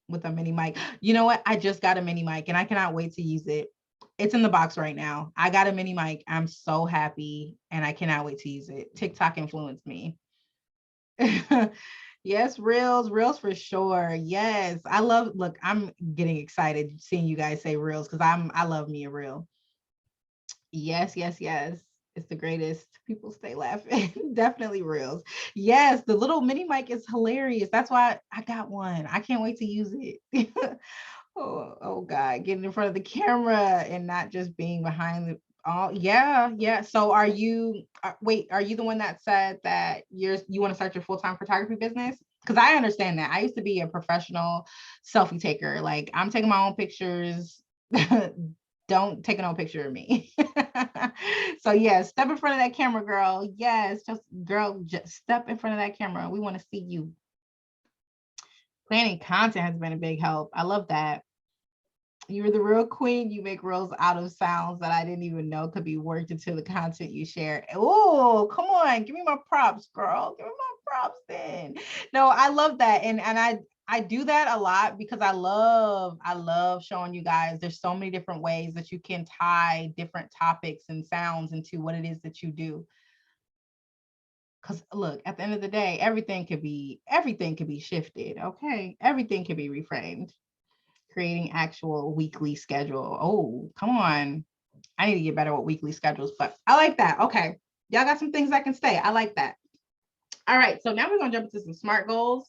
with a mini mic. You know what? I just got a mini mic and I cannot wait to use it. It's in the box right now. I got a mini mic. I'm so happy and I cannot wait to use it. TikTok influenced me. Yes, reels for sure. Yes. Look, I'm getting excited seeing you guys say reels because I love me a reel. Yes. It's the greatest. People stay laughing. Definitely reels. Yes, the little mini mic is hilarious. That's why I got one. I can't wait to use it. Oh God, getting in front of the camera and not just being behind the yeah. So are you are you the one that said that you want to start your full-time photography business? Because I understand that. I used to be a professional selfie taker. Like I'm taking my own pictures. Don't take no picture of me. So yeah, step in front of that camera, girl. Yes, just step in front of that camera. We want to see you. Planning content has been a big help. I love that. You're the real queen. You make reels out of sounds that I didn't even know could be worked into the content you share. Oh, come on. Give me my props, girl. Give me my props then. No, I love that. And I do that a lot because I love showing you guys there's so many different ways that you can tie different topics and sounds into what it is that you do. Because look, at the end of the day, everything could be shifted. Okay. Everything can be reframed. Creating actual weekly schedule. Oh, come on. I need to get better with weekly schedules, but I like that. Okay. Y'all got some things that can stay. I like that. All right. So now we're going to jump into some SMART goals.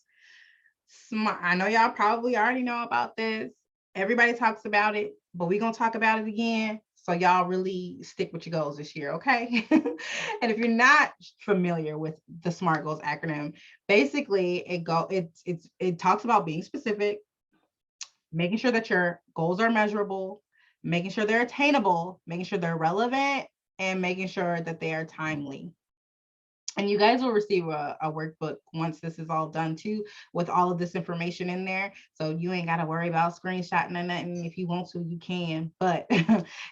I know y'all probably already know about this. Everybody talks about it, but we're going to talk about it again. So y'all really stick with your goals this year, okay? And if you're not familiar with the SMART goals acronym, basically it talks about being specific, making sure that your goals are measurable, making sure they're attainable, making sure they're relevant, and making sure that they are timely. And you guys will receive a workbook once this is all done too, with all of this information in there. So you ain't got to worry about screenshotting or nothing. If you want to, you can. But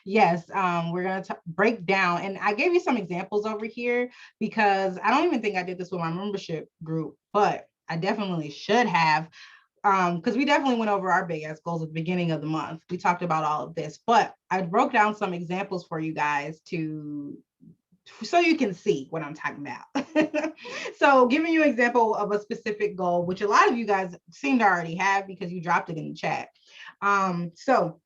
yes, we're going to break down. And I gave you some examples over here because I don't even think I did this with my membership group, but I definitely should have. Because we definitely went over our big ass goals at the beginning of the month. We talked about all of this, but I broke down some examples for you guys so you can see what I'm talking about. So giving you an example of a specific goal, which a lot of you guys seem to already have because you dropped it in the chat. So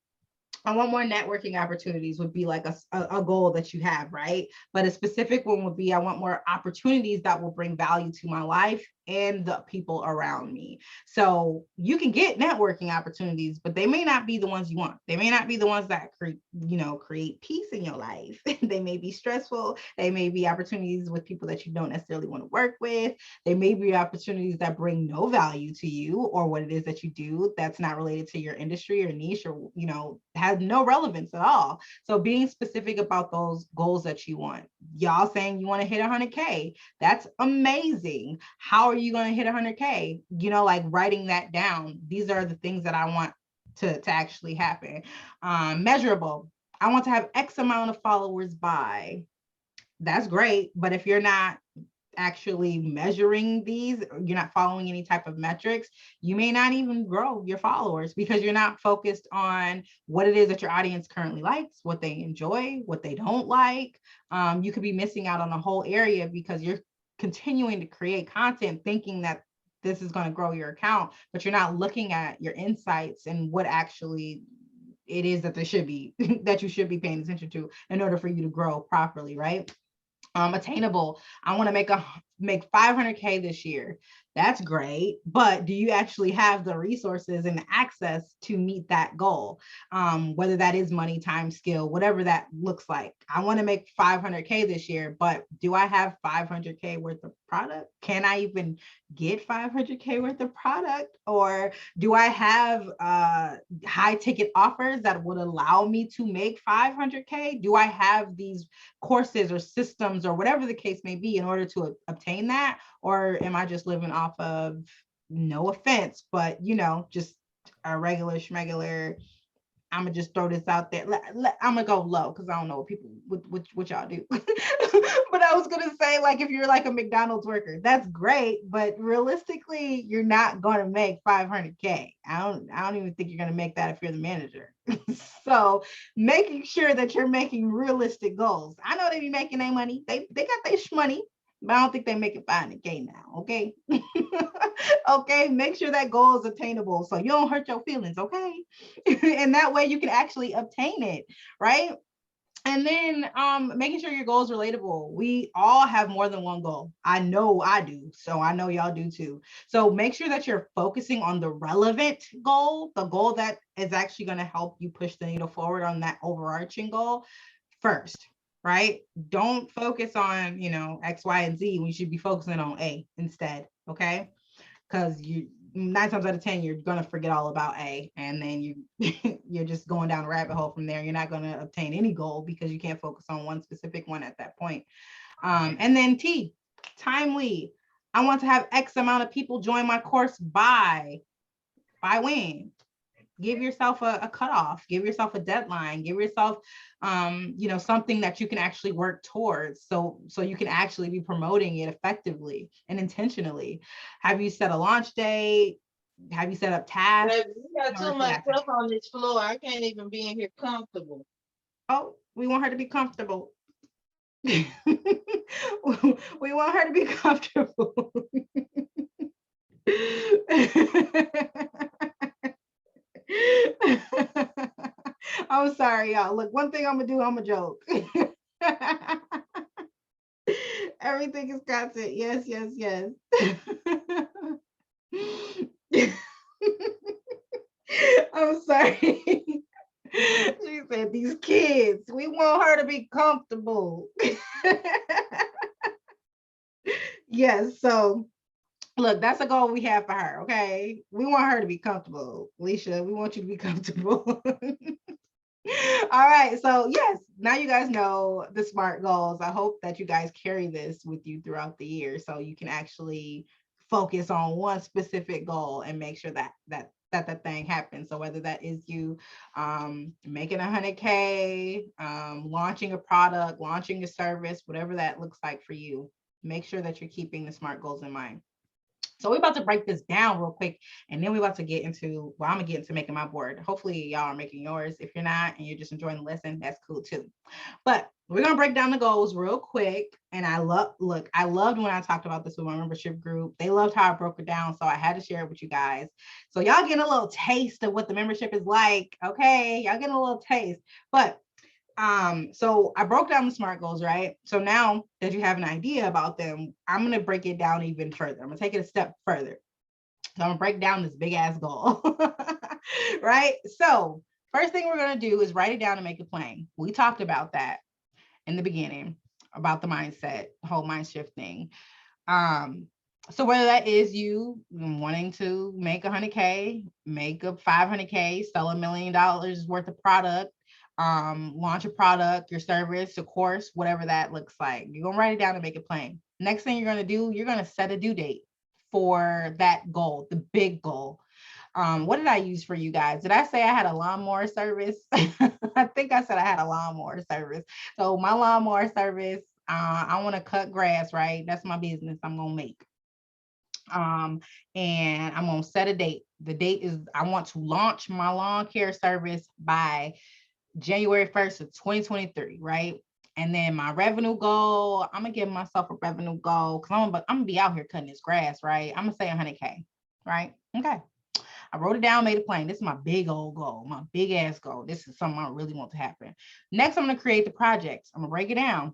I want more networking opportunities would be like a goal that you have, right? But a specific one would be I want more opportunities that will bring value to my life and the people around me. So you can get networking opportunities, but they may not be the ones you want. They may not be the ones that create peace in your life. They may be stressful. They may be opportunities with people that you don't necessarily want to work with. They may be opportunities that bring no value to you or what it is that you do that's not related to your industry or niche or, has no relevance at all. So being specific about those goals that you want. Y'all saying you want to hit 100K. That's amazing. How are you going to hit 100K? Like writing that down. These are the things that I want to actually happen. Measurable. I want to have X amount of followers by. That's great. But if you're not actually measuring these, you're not following any type of metrics, you may not even grow your followers because you're not focused on what it is that your audience currently likes, what they enjoy, what they don't like. You could be missing out on a whole area because you're continuing to create content thinking that this is going to grow your account, but you're not looking at your insights and what actually it is that there should be that you should be paying attention to in order for you to grow properly, right? Attainable. I want to make 500K this year. That's great, but do you actually have the resources and the access to meet that goal? Whether that is money, time, skill, whatever that looks like. I want to make 500K this year, but do I have 500K worth of product? Can I even get 500K worth of product? Or do I have high ticket offers that would allow me to make 500K? Do I have these courses or systems or whatever the case may be in order to obtain that? Or am I just living off of, no offense, but just a regular schmegular, I'm gonna just throw this out there. I'm gonna go low because I don't know what people what y'all do. But I was gonna say, like, if you're like a McDonald's worker, that's great, but realistically, you're not gonna make 500K. I don't even think you're gonna make that if you're the manager. So making sure that you're making realistic goals. I know they be making their money. They got their money, but I don't think they make it 500K now. Okay. Okay, make sure that goal is attainable so you don't hurt your feelings. Okay. And that way you can actually obtain it, right? And then making sure your goal is relatable. We all have more than one goal. I know I do. So I know y'all do too. So make sure that you're focusing on the relevant goal, the goal that is actually going to help you push the needle forward on that overarching goal first, right? Don't focus on, X, Y, and Z when you should be focusing on A instead. Okay. Because 9 times out of 10, you're going to forget all about A, and then you're just going down a rabbit hole from there. You're not going to obtain any goal because you can't focus on one specific one at that point. And then T, timely. I want to have X amount of people join my course by when? Give yourself a cutoff, give yourself a deadline, give yourself, something that you can actually work towards. So you can actually be promoting it effectively and intentionally. Have you set a launch date? Have you set up tasks? You got too much stuff on this floor. I can't even be in here comfortable. Oh, we want her to be comfortable. We want her to be comfortable. I'm sorry, y'all. Look, one thing I'm gonna do, I'm a joke. Everything is content. Yes, yes, yes. I'm sorry. She said, these kids, we want her to be comfortable. Yes, so look, that's a goal we have for her, okay? We want her to be comfortable. Alicia, we want you to be comfortable. All right, so yes, now you guys know the SMART goals. I hope that you guys carry this with you throughout the year so you can actually focus on one specific goal and make sure that thing happens. So whether that is you making 100K, launching a product, launching a service, whatever that looks like for you, make sure that you're keeping the SMART goals in mind. So we're about to break this down real quick, and then we're about to get into, I'm gonna get into making my board. Hopefully y'all are making yours. If you're not and you're just enjoying the lesson, that's cool too. But we're gonna break down the goals real quick. And I loved when I talked about this with my membership group. They loved how I broke it down, so I had to share it with you guys. So y'all getting a little taste of what the membership is like. Okay, y'all getting a little taste. But so I broke down the SMART goals, right? So now that you have an idea about them, I'm going to break it down even further. I'm going to take it a step further. So I'm going to break down this big ass goal, right? So first thing we're going to do is write it down and make it plain. We talked about that in the beginning about the mindset, whole mind shift thing. So whether that is you wanting to make 100K, make a 500K, sell $1 million worth of product, launch a product, your service, a course, whatever that looks like. You're going to write it down and make it plain. Next thing you're going to do, you're going to set a due date for that goal, the big goal. What did I use for you guys? Did I say I had a lawnmower service? I think I said I had a lawnmower service. So my lawnmower service, I want to cut grass, right? That's my business I'm gonna make. And I'm gonna set a date. The date is I want to launch my lawn care service by January 1st of 2023, right? And then my revenue goal, I'm gonna give myself a revenue goal because I'm gonna be out here cutting this grass, right? I'm gonna say 100K, right? Okay. I wrote it down, made it plain. This is my big old goal, my big ass goal. This is something I really want to happen. Next, I'm gonna create the projects. I'm gonna break it down.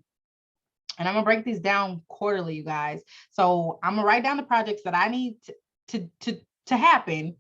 And I'm gonna break these down quarterly, you guys. So I'm gonna write down the projects that I need to happen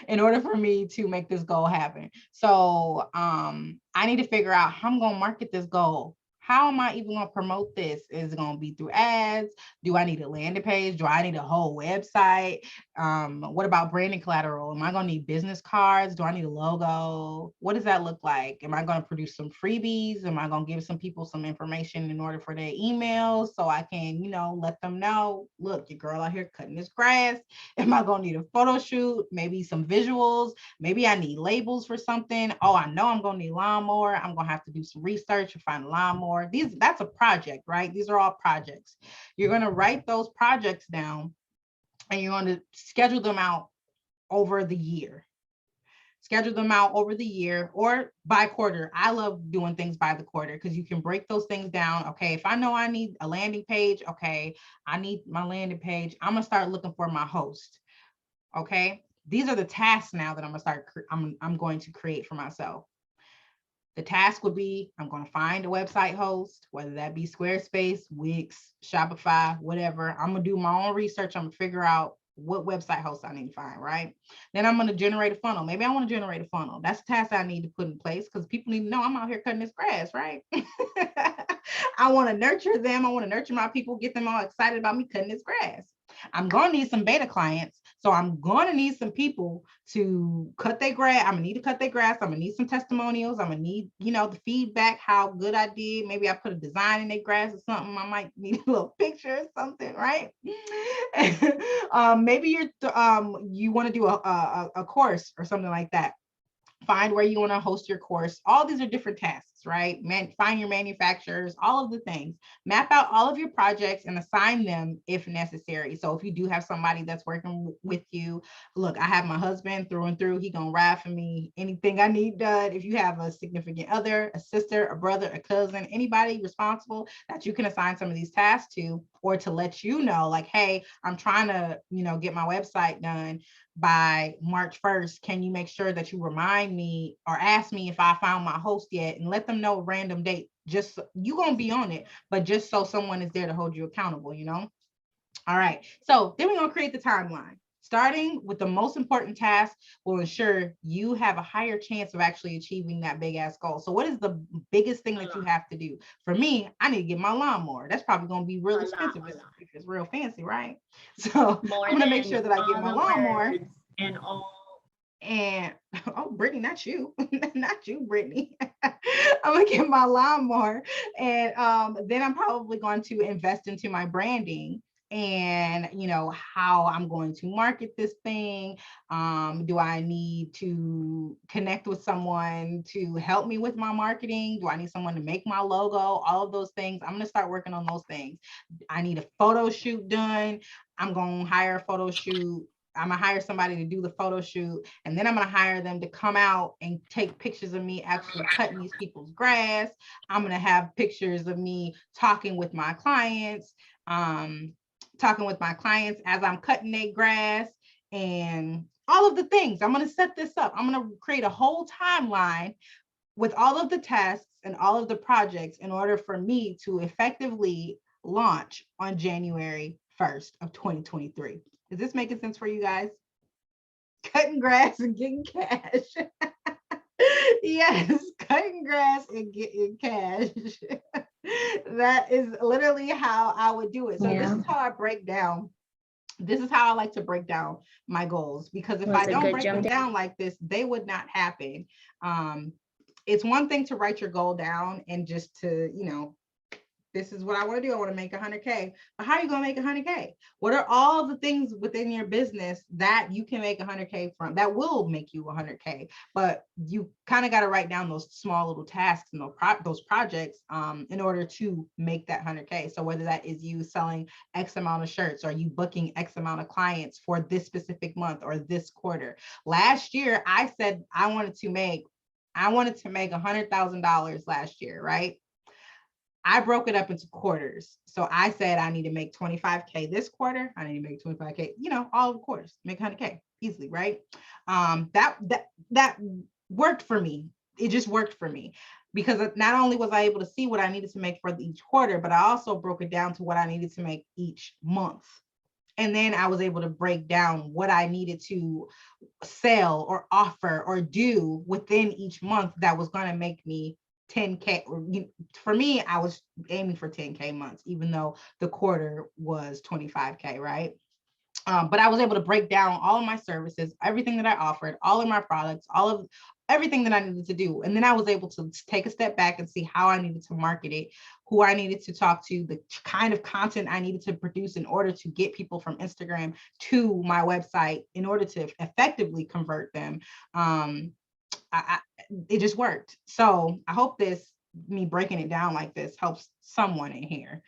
in order for me to make this goal happen. So I need to figure out how I'm gonna market this goal. How am I even gonna promote this? Is it gonna be through ads? Do I need a landing page? Do I need a whole website? What about branding collateral? Am I gonna need business cards? Do I need a logo? What does that look like? Am I gonna produce some freebies? Am I gonna give some people some information in order for their emails so I can, let them know, look, your girl out here cutting this grass. Am I gonna need a photo shoot? Maybe some visuals. Maybe I need labels for something. Oh, I know I'm gonna need lawnmower. I'm gonna have to do some research and find a lawnmower. That's a project, right? These are all projects. You're gonna write those projects down and you're going to schedule them out over the year. Schedule them out over the year or by quarter. I love doing things by the quarter because you can break those things down. Okay, if I know I need a landing page, okay, I need my landing page. I'm gonna start looking for my host. Okay, these are the tasks now that I'm going to create for myself. The task would be, I'm going to find a website host, whether that be Squarespace, Wix, Shopify, whatever. I'm going to do my own research. I'm going to figure out what website host I need to find, right? Then I'm going to generate a funnel. Maybe I want to generate a funnel. That's a task I need to put in place because people need to know I'm out here cutting this grass, right? I want to nurture them. I want to nurture my people, get them all excited about me cutting this grass. I'm going to need some beta clients. So I'm going to need some people to cut their grass. I'm going to need to cut their grass. I'm going to need some testimonials. I'm going to need, the feedback, how good I did. Maybe I put a design in their grass or something. I might need a little picture or something, right? Maybe you want to do a course or something like that. Find where you want to host your course. All these are different tasks, right? Find your manufacturers, all of the things. Map out all of your projects and assign them if necessary. So if you do have somebody that's working with you, look, I have my husband through and through. He gonna ride for me. Anything I need done. If you have a significant other, a sister, a brother, a cousin, anybody responsible that you can assign some of these tasks to, or to let you know, like, hey, I'm trying to, get my website done by March 1st, can you make sure that you remind me or ask me if I found my host yet, and let them know a random date. Just you gonna be on it, but just so someone is there to hold you accountable, All right, so then we're gonna create the timeline. Starting with the most important task will ensure you have a higher chance of actually achieving that big ass goal. So what is the biggest thing that you have to do? For me, I need to get my lawnmower. That's probably going to be real expensive if it's real fancy, right? So I'm going to make sure that I get my lawnmower. And all. And oh, Brittany, not you, not you, Brittany. I'm gonna get my lawnmower, and then I'm probably going to invest into my branding and how I'm going to market this thing. Do I need to connect with someone to help me with my marketing? Do I need someone to make my logo? All of those things. I'm gonna start working on those things. I need a photo shoot done. I'm gonna hire a photo shoot. I'm gonna hire somebody to do the photo shoot, and then I'm gonna hire them to come out and take pictures of me actually cutting these people's grass. I'm gonna have pictures of me talking with my clients, as I'm cutting their grass, and all of the things. I'm gonna set this up. I'm gonna create a whole timeline with all of the tasks and all of the projects in order for me to effectively launch on January 1st of 2023. Is this making sense for you guys? Cutting grass and getting cash. Yes, cutting grass and getting cash. That is literally how I would do it. So This is how I break down. This is how I like to break down my goals, because if I don't break them down like this, they would not happen. It's one thing to write your goal down and just to, this is what I want to do. I want to make 100K. But how are you going to make 100K? What are all the things within your business that you can make 100K from, that will make you 100K? But you kind of got to write down those small little tasks and those projects in order to make that 100K. So whether that is you selling X amount of shirts, or you booking X amount of clients for this specific month or this quarter. Last year, I said I wanted to make $100,000 last year, right? I broke it up into quarters. So I said I need to make 25K this quarter. I need to make 25K, all the quarters, make 100K easily, right? That worked for me. It just worked for me, because not only was I able to see what I needed to make for each quarter, but I also broke it down to what I needed to make each month. And then I was able to break down what I needed to sell or offer or do within each month that was going to make me 10K. For me, I was aiming for 10K months, even though the quarter was 25K, right? But I was able to break down all of my services, everything that I offered, all of my products, all of everything that I needed to do. And then I was able to take a step back and see how I needed to market it, who I needed to talk to, the kind of content I needed to produce in order to get people from Instagram to my website in order to effectively convert them. It just worked. So I hope me breaking it down like this helps someone in here,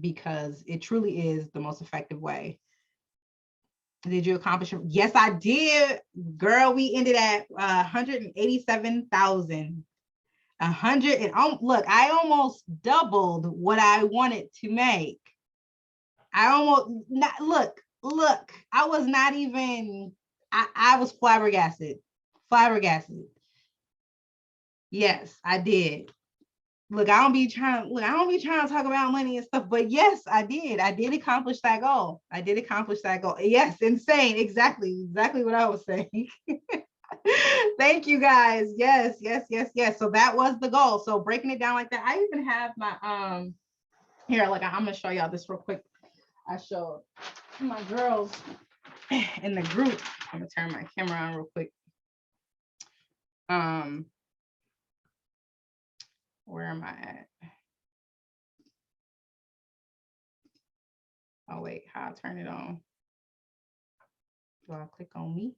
because it truly is the most effective way. Did you accomplish it? Yes, I did. Girl, we ended at 187,000. Look, I almost doubled what I wanted to make. Look, I was not even, I was flabbergasted. Yes, I did. Look, I don't be trying to talk about money and stuff, but yes, I did accomplish that goal. Yes, insane. Exactly what I was saying. Thank you guys. Yes. So that was the goal. So breaking it down like that, I even have my, here, like, I'm gonna show y'all this real quick. I showed my girls in the group. I'm gonna turn my camera on real quick. Where am I at? Oh wait, how I turn it on? Do I click on me?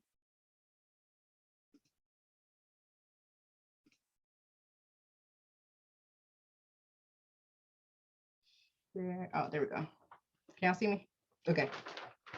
There. Oh, there we go. Can y'all see me? Okay.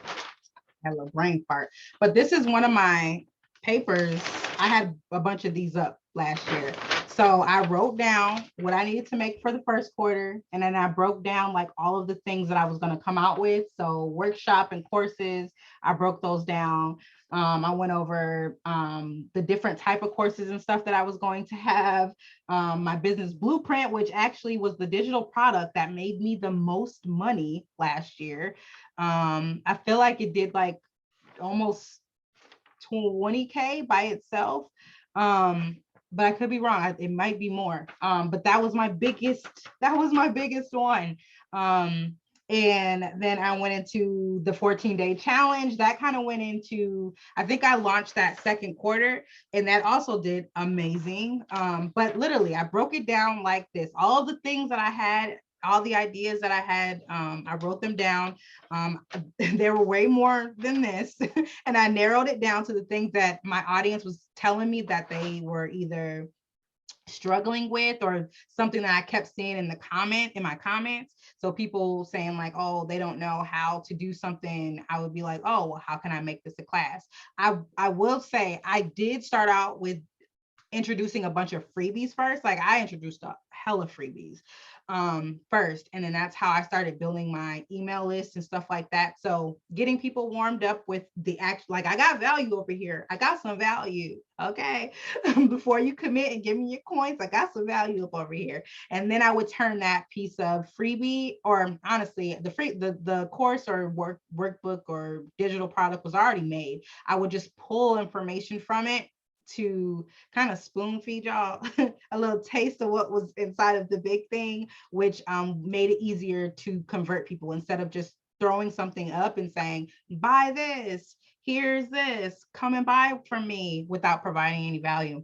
I have a brain fart. But this is one of my papers. I had a bunch of these up last year. So I wrote down what I needed to make for the first quarter. And then I broke down like all of the things that I was going to come out with. So workshop and courses, I broke those down. I went over the different type of courses and stuff that I was going to have. My business blueprint, which actually was the digital product that made me the most money last year. I feel like it did like almost 20K by itself. But I could be wrong. It might be more. But that was my biggest one. And then I went into the 14-day challenge. That kind of went into, I think I launched that second quarter, and that also did amazing. But literally, I broke it down like this. All of the things that I had, all the ideas that I had, I wrote them down. There were way more than this, and I narrowed it down to the things that my audience was telling me that they were either struggling with or something that I kept seeing in my comments. So people saying like, oh, they don't know how to do something. I would be like, oh, well, how can I make this a class? I will say I did start out with introducing a bunch of freebies first. Like I introduced a hella freebies first, and then that's how I started building my email list and stuff like that. So getting people warmed up with the act, like I got value over here. I got some value. Okay. Before you commit and give me your coins, I got some value up over here. And then I would turn that piece of freebie, or honestly, the course or workbook or digital product was already made. I would just pull information from it to kind of spoon feed y'all a little taste of what was inside of the big thing, which made it easier to convert people instead of just throwing something up and saying, buy this, here's this, come and buy from me, without providing any value.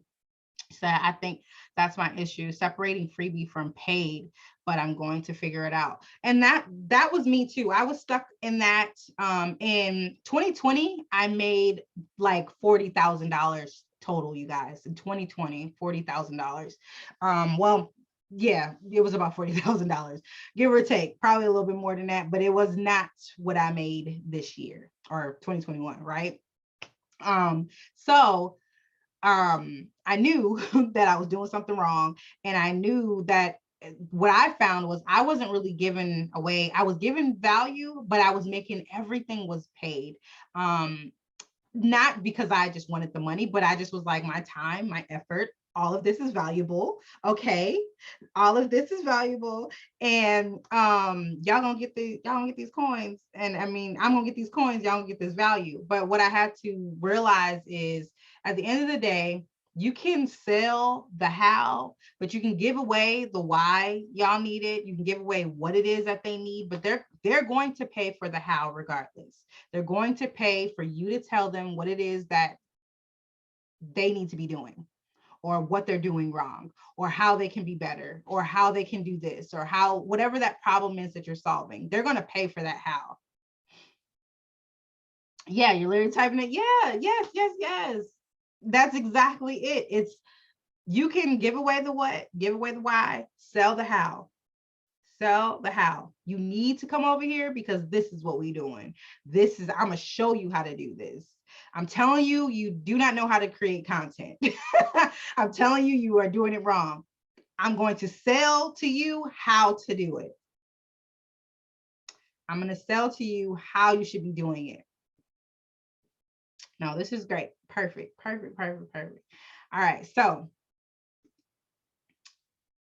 So I think that's my issue, separating freebie from paid. but I'm going to figure it out. And that was me too. I was stuck in that. In 2020, I made like $40,000 total, you guys. In 2020, $40,000. Well, yeah, it was about $40,000, give or take, probably a little bit more than that, but it was not what I made this year or 2021, right? So I knew that I was doing something wrong, and I knew that what I found was I wasn't really giving away. I was giving value, but I was making everything was paid. Not because I just wanted the money, but I just was like, my time, my effort, all of this is valuable. Okay. All of this is valuable. And y'all gonna get these coins. And I mean, I'm gonna get these coins, y'all gonna get this value. But what I had to realize is at the end of the day, you can sell the how, but you can give away the why y'all need it. You can give away what it is that they need, but they're going to pay for the how regardless. They're going to pay for you to tell them what it is that they need to be doing, or what they're doing wrong, or how they can be better, or how they can do this, or how, whatever that problem is that you're solving, they're going to pay for that how. Yeah, you're literally typing it. Yeah, yes. That's exactly it. It's, you can give away the what, give away the why, sell the how. Sell the how. You need to come over here because this is what we're doing. This is, I'm gonna show you how to do this. I'm telling you, you do not know how to create content. I'm telling you, you are doing it wrong. I'm going to sell to you how to do it. I'm going to sell to you how you should be doing it. No, this is great. Perfect. All right. So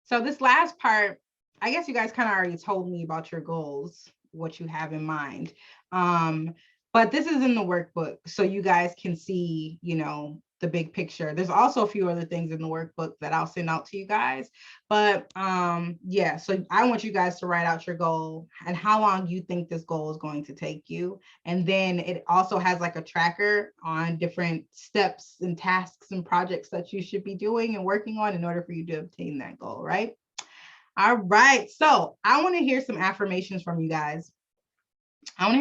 this last part, I guess you guys kind of already told me about your goals, what you have in mind. But this is in the workbook, so you guys can see, you know, the big picture. There's also a few other things in the workbook that I'll send out to you guys. But yeah, so I want you guys to write out your goal and how long you think this goal is going to take you. And then it also has like a tracker on different steps and tasks and projects that you should be doing and working on in order for you to obtain that goal, right? All right, so I want to hear some affirmations from you guys. And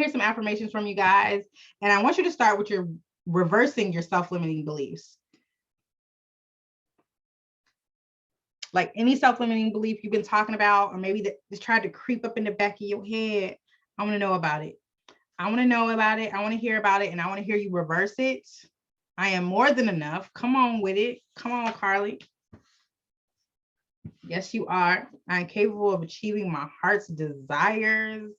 I want you to start with your reversing your self-limiting beliefs. Like any self-limiting belief you've been talking about, or maybe that just tried to creep up in the back of your head. I want to know about it. I want to hear about it, and I want to hear you reverse it. I am more than enough. Come on with it. Come on, Carly. Yes, you are. I'm capable of achieving my heart's desires.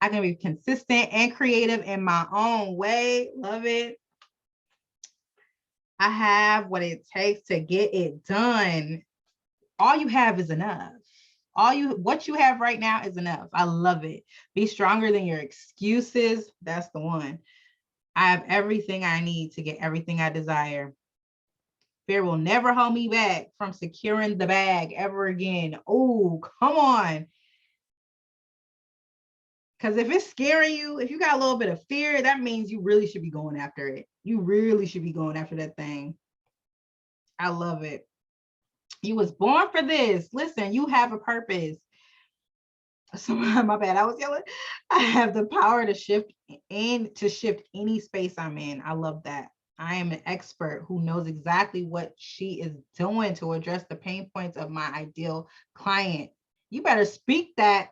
I can be consistent and creative in my own way. Love it. I have what it takes to get it done. All you have is enough. What you have right now is enough. I love it. Be stronger than your excuses. That's the one. I have everything I need to get everything I desire. Fear will never hold me back from securing the bag ever again. Oh, come on. Because if it's scaring you, if you got a little bit of fear, that means you really should be going after it. You really should be going after that thing. I love it. You was born for this. Listen, you have a purpose. So my bad, I was yelling. I have the power to shift any space I'm in. I love that. I am an expert who knows exactly what she is doing to address the pain points of my ideal client. You better speak that.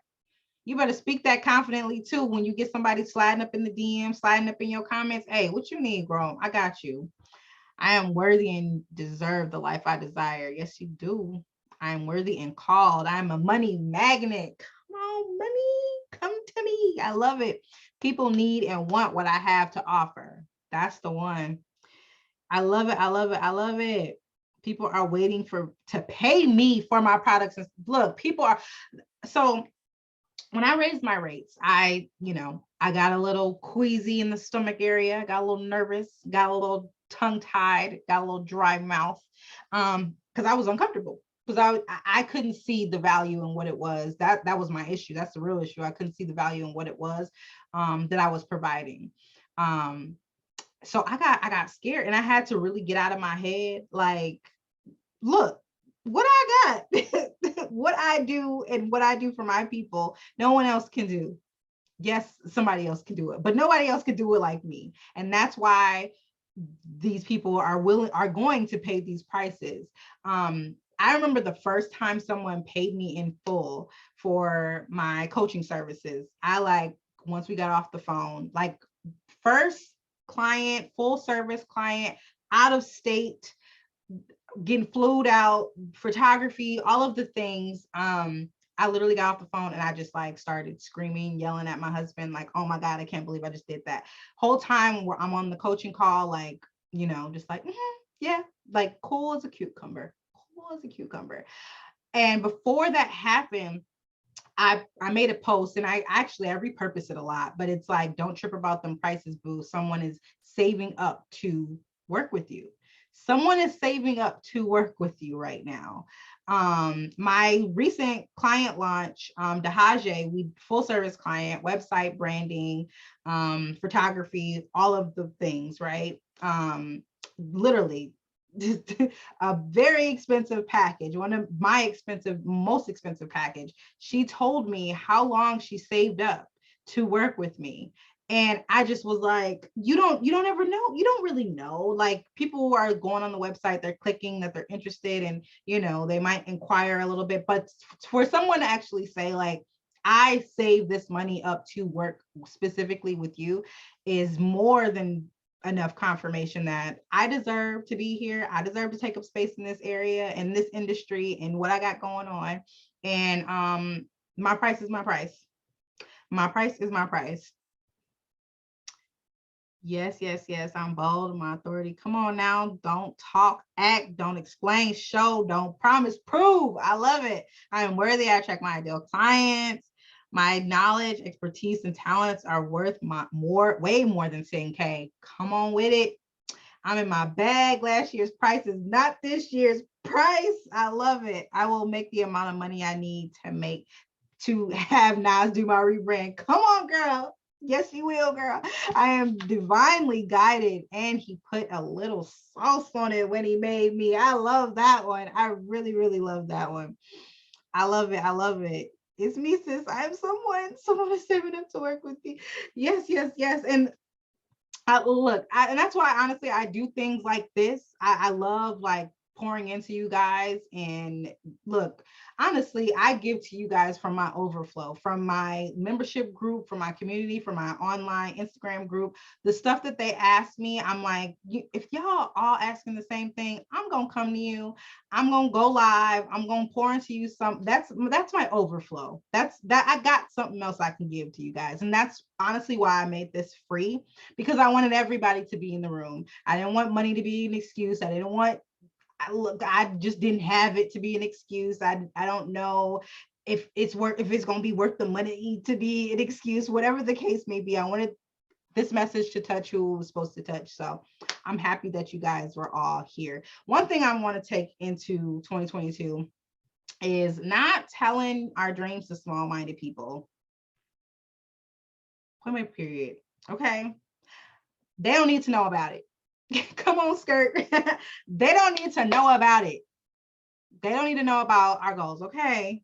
You better speak that confidently too. When you get somebody sliding up in the DM, sliding up in your comments, hey, what you need, girl? I got you. I am worthy and deserve the life I desire. Yes, you do. I am worthy and called. I am a money magnet. Come on, money, come to me. I love it. People need and want what I have to offer. That's the one. I love it. People are waiting to pay me for my products. Look, people are, so when I raised my rates, I got a little queasy in the stomach area, got a little nervous, got a little tongue-tied, got a little dry mouth, because I was uncomfortable, because I couldn't see the value in what it was. That was my issue. That's the real issue. I couldn't see the value in what it was that I was providing. So I got scared, and I had to really get out of my head. Like, look what I got. what I do and what I do for my people, no one else can do. Yes, somebody else can do it, but nobody else can do it like me. And that's why these people are going to pay these prices. I remember the first time someone paid me in full for my coaching services. Once we got off the phone, like first client, full service client, out of state, getting flued out, photography, all of the things. I literally got off the phone and I just like started screaming, yelling at my husband, like, oh my God, I can't believe I just did that. Whole time where I'm on the coaching call, like, just like, yeah, like cool as a cucumber, cool as a cucumber. And before that happened, I made a post and I repurpose it a lot, but it's like, don't trip about them prices, boo. Someone is saving up to work with you. Someone is saving up to work with you right now. My recent client launch, Dahaje, we full service client, website branding, photography, all of the things, right? Literally a very expensive package, one of my most expensive package. She told me how long she saved up to work with me. And I just was like, you don't ever know. You don't really know. Like people are going on the website, they're clicking that they're interested and, they might inquire a little bit, but for someone to actually say like, I save this money up to work specifically with you is more than enough confirmation that I deserve to be here. I deserve to take up space in this area, in this industry, and what I got going on. And my price is my price. My price is my price. Yes, yes, yes. I'm bold. My authority. Come on now. Don't talk, act, don't explain, show, don't promise, prove. I love it. I am worthy. I attract my ideal clients. My knowledge, expertise, and talents are worth way more than 10K. Come on with it. I'm in my bag. Last year's price is not this year's price. I love it. I will make the amount of money I need to have Nas do my rebrand. Come on, girl. Yes, you will, girl. I am divinely guided, and he put a little sauce on it when he made me. I love that one. I really, really love that one. I love it. I love it. It's me, sis. I am someone is saving up to work with me. Yes, yes, yes. And and that's why honestly I do things like this. I love like pouring into you guys. And look, honestly, I give to you guys from my overflow, from my membership group, from my community, from my online Instagram group. The stuff that they ask me, I'm like, if y'all all asking the same thing, I'm gonna come to you. I'm gonna go live. I'm gonna pour into you some. That's my overflow. That I got something else I can give to you guys, and that's honestly why I made this free, because I wanted everybody to be in the room. I didn't want money to be an excuse. I just didn't have it to be an excuse. I don't know if it's going to be worth the money to be an excuse, whatever the case may be. I wanted this message to touch who it was supposed to touch. So I'm happy that you guys were all here. One thing I want to take into 2022 is not telling our dreams to small-minded people. Point period. Okay. They don't need to know about it. Come on, skirt. They don't need to know about it. They don't need to know about our goals. Okay.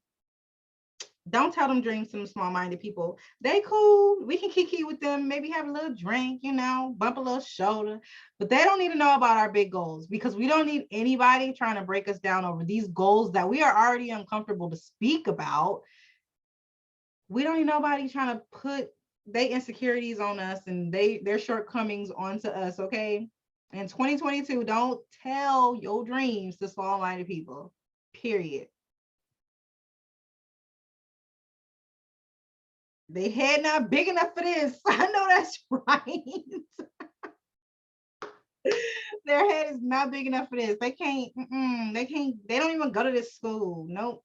Don't tell them dreams to them small-minded people. They cool. We can kiki with them, maybe have a little drink, bump a little shoulder. But they don't need to know about our big goals, because we don't need anybody trying to break us down over these goals that we are already uncomfortable to speak about. We don't need nobody trying to put their insecurities on us and their shortcomings onto us, okay? In 2022, don't tell your dreams to small-minded people, period. They head not big enough for this. I know that's right. Their head is not big enough for this. They don't even go to this school. Nope.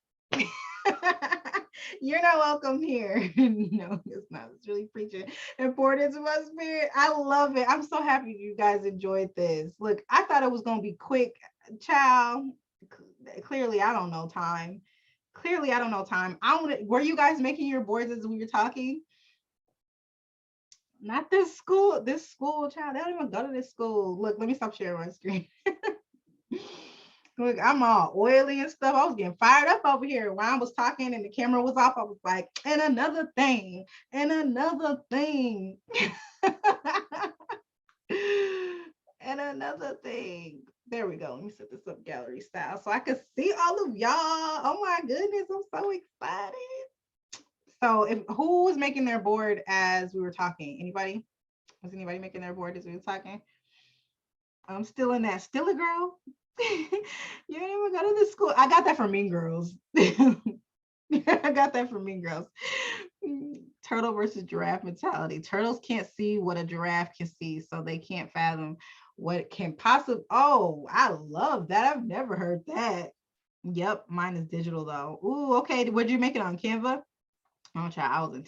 You're not welcome here. No, it's not. It's really preaching important to my spirit. I love it. I'm so happy you guys enjoyed this. Look, I thought it was going to be quick. Child, clearly I don't know time. Were you guys making your boards as we were talking? Not this school, child. They don't even go to this school. Look, let me stop sharing my screen. Look, I'm all oily and stuff. I was getting fired up over here. When I was talking and the camera was off, I was like, and another thing, and another thing. And another thing. There we go. Let me set this up gallery style so I can see all of y'all. Oh my goodness, I'm so excited. So who was making their board as we were talking? Anybody? Was anybody making their board as we were talking? I'm still in that. Still a girl. You didn't even go to the school. I got that from Mean Girls. I got that from Mean Girls. Turtle versus giraffe mentality. Turtles can't see what a giraffe can see, so they can't fathom what can possibly. Oh, I love that. I've never heard that. Yep, mine is digital though. Ooh, okay. What'd you make it on, Canva? Oh, child, I was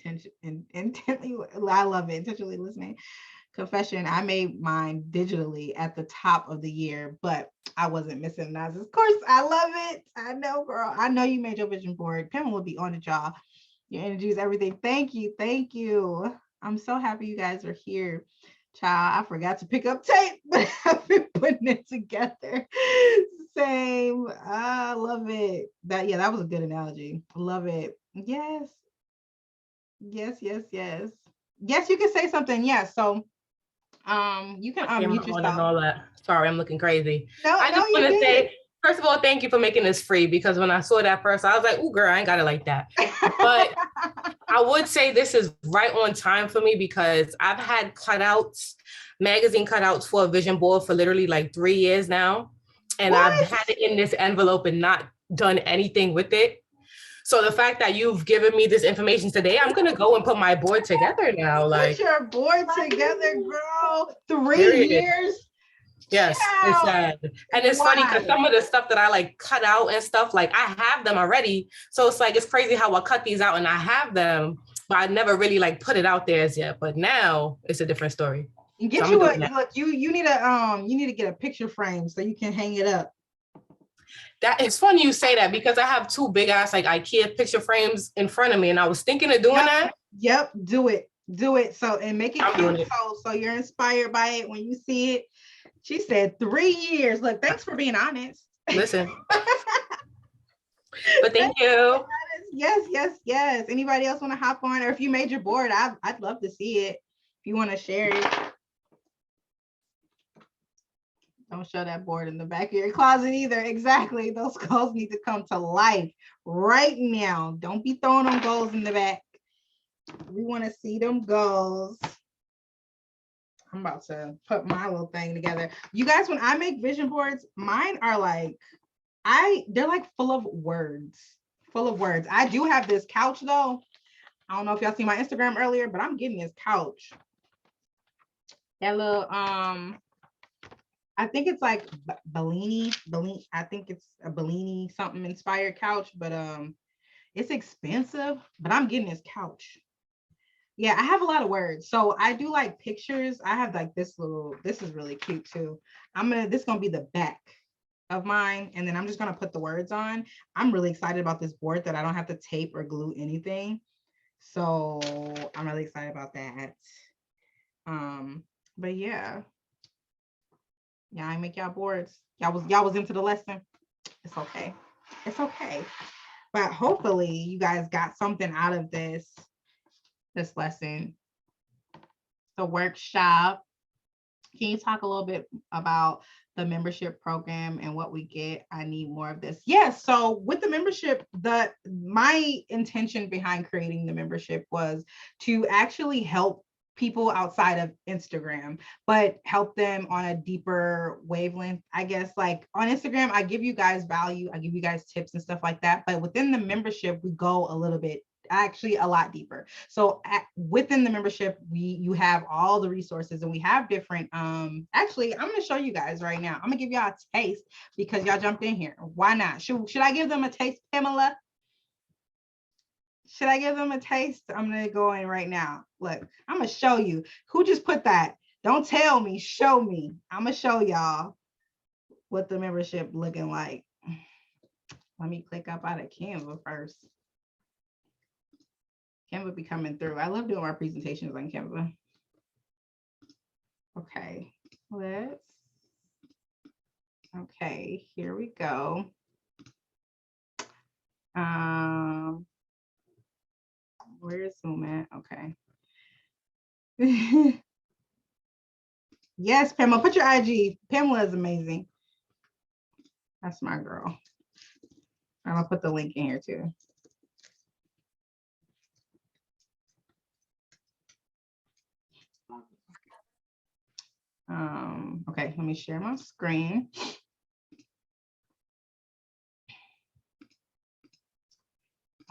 intently. I love it. Intentionally listening. Confession, I made mine digitally at the top of the year, but I wasn't missing Naz's course. I love it. I know, girl. I know you made your vision board. Pamela will be on it, y'all. Your energy is everything. Thank you. Thank you. I'm so happy you guys are here. Child, I forgot to pick up tape, but I've been putting it together. Same. I love it. That was a good analogy. Love it. Yes. Yes, yes, yes. Yes, you can say something. Yes. So you can unmute yourself. And all that. Sorry, I'm looking crazy. No, I just want to say, first of all, thank you for making this free, because when I saw that first, I was like, "Ooh, girl, I ain't got it like that." But I would say this is right on time for me, because I've had cutouts, magazine cutouts for a vision board for literally like 3 years now, and What? I've had it in this envelope and not done anything with it. So the fact that you've given me this information today, I'm gonna go and put my board together now. Like, put your board together, girl. 3 period. years. Yes, Child. it's sad. And it's funny because some of the stuff that I like cut out and stuff, like I have them already. So it's like, it's crazy how I cut these out and I have them, but I never really like put it out there as yet. But now it's a different story. Get so you a look, you need to get a picture frame so you can hang it up. That it's funny you say that, because I have 2 big ass like IKEA picture frames in front of me, and I was thinking of doing that. Yep, do it. So and make it cute. It. So you're inspired by it when you see it. She said 3 years. Look, thanks for being honest. Listen. But thank you. Yes, yes, yes. Anybody else want to hop on? Or if you made your board, I'd love to see it. If you want to share it. Don't show that board in the back of your closet either. Exactly. Those goals need to come to life right now. Don't be throwing them goals in the back. We want to see them goals. I'm about to put my little thing together. You guys, when I make vision boards, mine are like, they're like full of words. Full of words. I do have this couch though. I don't know if y'all seen my Instagram earlier, but I'm getting this couch. That little I think it's like Bellini. I think it's a Bellini something inspired couch, but it's expensive, but I'm getting this couch. Yeah, I have a lot of words. So I do like pictures. I have like this is really cute too. This is gonna be the back of mine, and then I'm just gonna put the words on. I'm really excited about this board that I don't have to tape or glue anything. So I'm really excited about that. But yeah. Yeah, I make y'all boards. Y'all was into the lesson. It's okay. It's okay. But hopefully you guys got something out of this lesson. The workshop. Can you talk a little bit about the membership program and what we get? I need more of this. Yes. Yeah, so with the membership, my intention behind creating the membership was to actually help people outside of Instagram, but help them on a deeper wavelength. I guess like on Instagram, I give you guys value, I give you guys tips and stuff like that. But within the membership, we go a little bit, actually a lot deeper. So within the membership, you have all the resources, and we have different, actually, I'm gonna show you guys right now. I'm gonna give y'all a taste because y'all jumped in here. Why not? Should I give them a taste, Pamela? Should I give them a taste? I'm gonna go in right now. Look, I'm gonna show you. Who just put that? Don't tell me, show me. I'm gonna show y'all what the membership looking like. Let me click up out of Canva first. Canva be coming through. I love doing my presentations on Canva. Okay, let's Okay, here we go. Where's Zoom at? Okay. Yes, Pamela, put your IG. Pamela is amazing. That's my girl. I'm gonna put the link in here too. Okay, let me share my screen.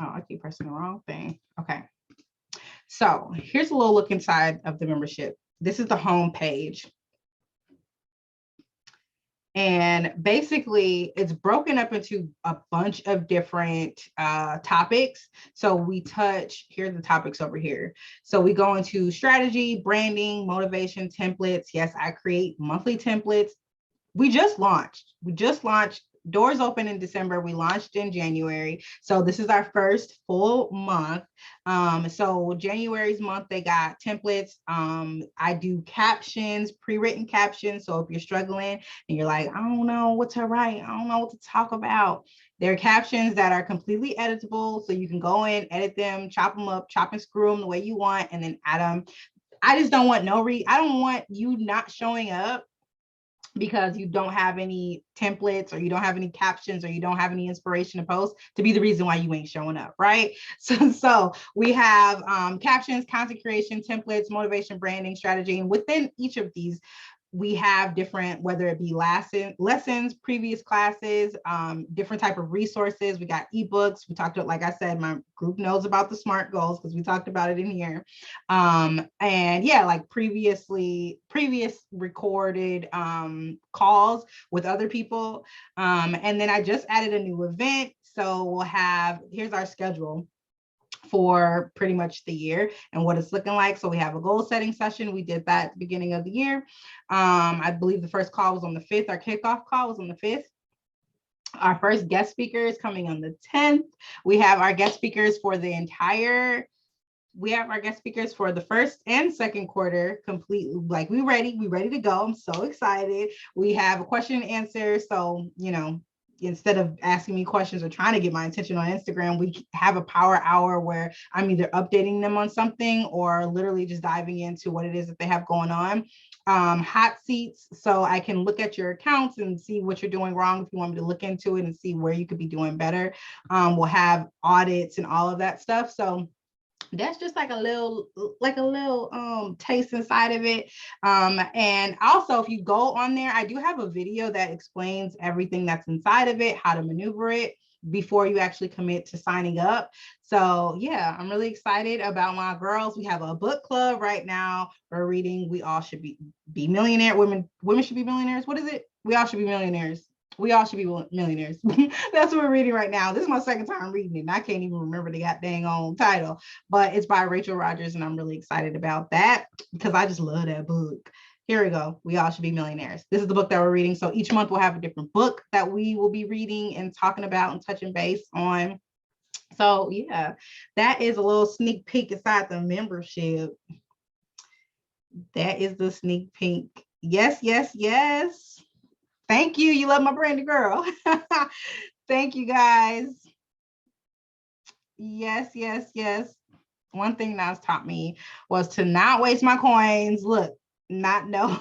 Oh, I keep pressing the wrong thing. Okay. So here's a little look inside of the membership. This is the home page. And basically, it's broken up into a bunch of different topics. So we touch, here's the topics over here. So we go into strategy, branding, motivation, templates. Yes, I create monthly templates. We just launched. Doors open in December. We launched in January. So this is our first full month. So January's month, they got templates. I do captions, pre-written captions. So if you're struggling and you're like, I don't know what to write, I don't know what to talk about, they're captions that are completely editable. So you can go in, edit them, chop them up, chop and screw them the way you want, and then add them. I just don't want I don't want you not showing up because you don't have any templates or you don't have any captions or you don't have any inspiration to post to be the reason why you ain't showing up, right? So we have captions, content creation, templates, motivation, branding, strategy. And within each of these, we have different, whether it be lessons, previous classes, different type of resources. We got ebooks. We talked about, like I said, my group knows about the SMART goals because we talked about it in here. And yeah, like previous recorded calls with other people. And then I just added a new event. So we'll have, here's our schedule for pretty much the year and what it's looking like. So we have a goal setting session. We did that at the beginning of the year. I believe the first call was on the 5th. Our kickoff call was on the 5th. Our first guest speaker is coming on the 10th. We have our guest speakers for the first and second quarter complete. Like we ready to go. I'm so excited. We have a question and answer. So, you know, instead of asking me questions or trying to get my attention on Instagram, we have a power hour where I'm either updating them on something or literally just diving into what it is that they have going on. Hot seats, so I can look at your accounts and see what you're doing wrong if you want me to look into it and see where you could be doing better. We'll have audits and all of that stuff. So that's just like a little taste inside of it. And also, if you go on there, I do have a video that explains everything that's inside of it, how to maneuver it before you actually commit to signing up. So yeah, I'm really excited about my girls. We have a book club right now. We're reading We All Should Be Millionaire. Women Should Be Millionaires. What is it? We All Should Be Millionaires. We All Should Be Millionaires. That's what we're reading right now. This is my second time reading it, and I can't even remember the dang on title, but it's by Rachel Rodgers, and I'm really excited about that because I just love that book. Here we go. We All Should Be Millionaires. This is the book that we're reading. So each month we'll have a different book that we will be reading and talking about and touching base on. So yeah, that is a little sneak peek inside the membership. That is the sneak peek. Yes, yes, yes. Thank you. You love my branded girl. Thank you, guys. Yes, yes, yes. One thing that's taught me was to not waste my coins. Look, no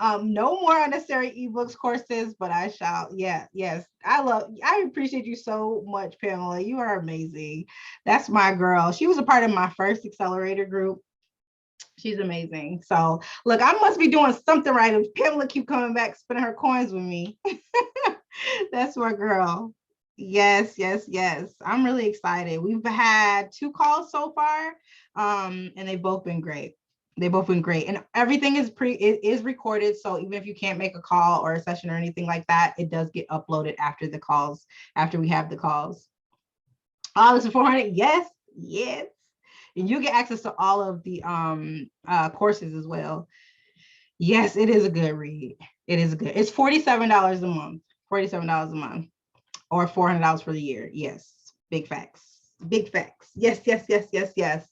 more unnecessary ebooks, courses, but I shall. Yeah, yes. I appreciate you so much, Pamela. You are amazing. That's my girl. She was a part of my first accelerator group. She's amazing. So look, I must be doing something right if Pamela keep coming back, spending her coins with me. That's my girl. Yes, yes, yes. I'm really excited. We've had 2 calls so far, and they've both been great. They've both been great, and everything is recorded. So even if you can't make a call or a session or anything like that, it does get uploaded after the calls, after we have the calls. All this for 400. Yes, yes. And you get access to all of the courses as well. Yes, it is a good read. It is good. It's $47 a month. $47 a month, or $400 for the year. Yes, big facts. Big facts. Yes, yes, yes, yes, yes.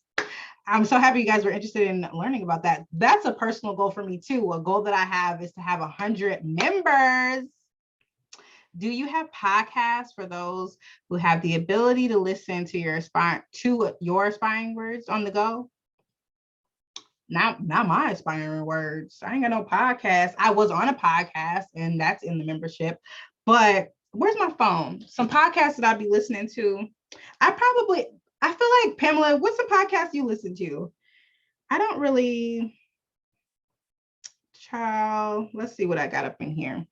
I'm so happy you guys were interested in learning about that. That's a personal goal for me too. A goal that I have is to have 100 members. Do you have podcasts for those who have the ability to listen to your aspiring words on the go? Not my aspiring words. I ain't got no podcast. I was on a podcast and that's in the membership. But where's my phone? Some podcasts that I'd be listening to. I feel like, Pamela, what's the podcast you listen to? I don't really, child. Let's see what I got up in here.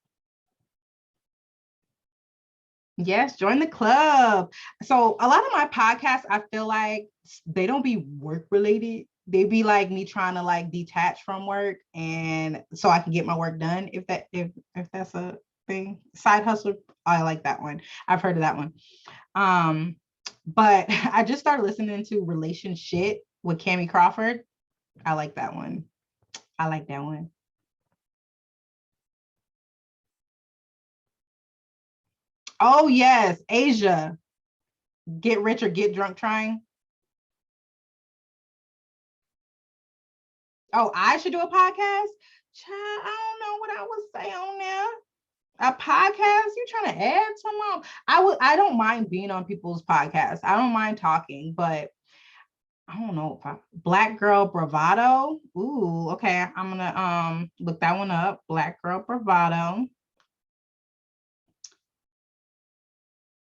Yes, join the club. So a lot of my podcasts, I feel like they don't be work related. They be like me trying to like detach from work and so I can get my work done. If that's a thing. Side hustle, I like that one. I've heard of that one. But I just started listening to Relationship with Cami Crawford. I like that one. I like that one. Oh yes, Asia. Get rich or get drunk trying. Oh, I should do a podcast? Child, I don't know what I would say on there. A podcast? You trying to add some? I don't mind being on people's podcasts. I don't mind talking, but I don't know if Black Girl Bravado. Ooh, okay. I'm gonna look that one up. Black Girl Bravado.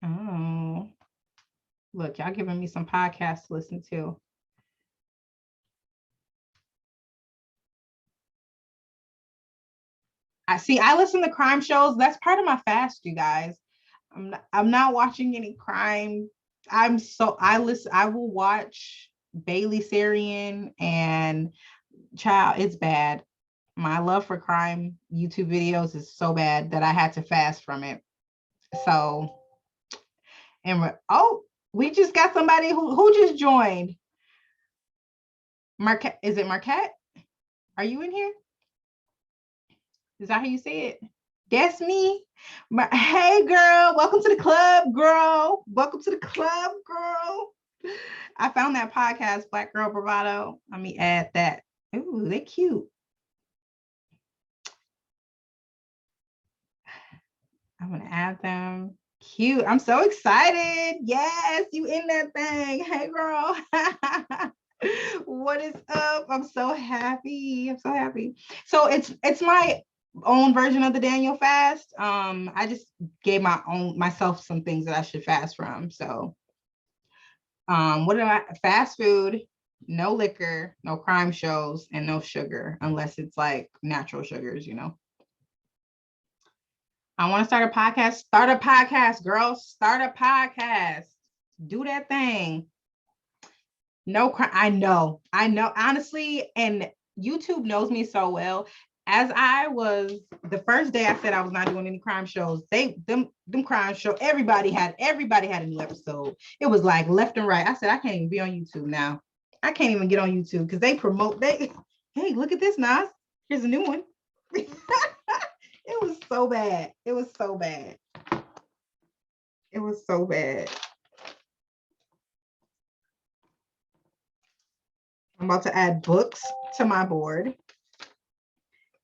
Oh, look, y'all giving me some podcasts to listen to. I listen to crime shows. That's part of my fast, you guys. I'm not watching any crime. I will watch Bailey Sarian and child, it's bad. My love for crime YouTube videos is so bad that I had to fast from it. So, and we just got somebody who just joined. Marquette, is it Marquette? Are you in here? Is that how you say it? That's me. Hey, girl. Welcome to the club, girl. Welcome to the club, girl. I found that podcast, Black Girl Bravado. Let me add that. Ooh, they're cute. I'm going to add them. Cute. I'm so excited. Yes, you in that thing. Hey, girl. What is up? I'm so happy. I'm so happy. So it's my own version of the Daniel fast. I just gave myself some things that I should fast from. So what do I fast food, no liquor, no crime shows, and no sugar, unless it's like natural sugars, you know. I want to start a podcast. Start a podcast, girls. Start a podcast. Do that thing. No crime. I know. Honestly, and YouTube knows me so well. As I was the first day I said I was not doing any crime shows, them crime show, everybody had a new episode. It was like left and right. I said, I can't even be on YouTube now. I can't even get on YouTube because they promote, hey, look at this, Nas. Here's a new one. It was so bad. It was so bad. It was so bad. I'm about to add books to my board.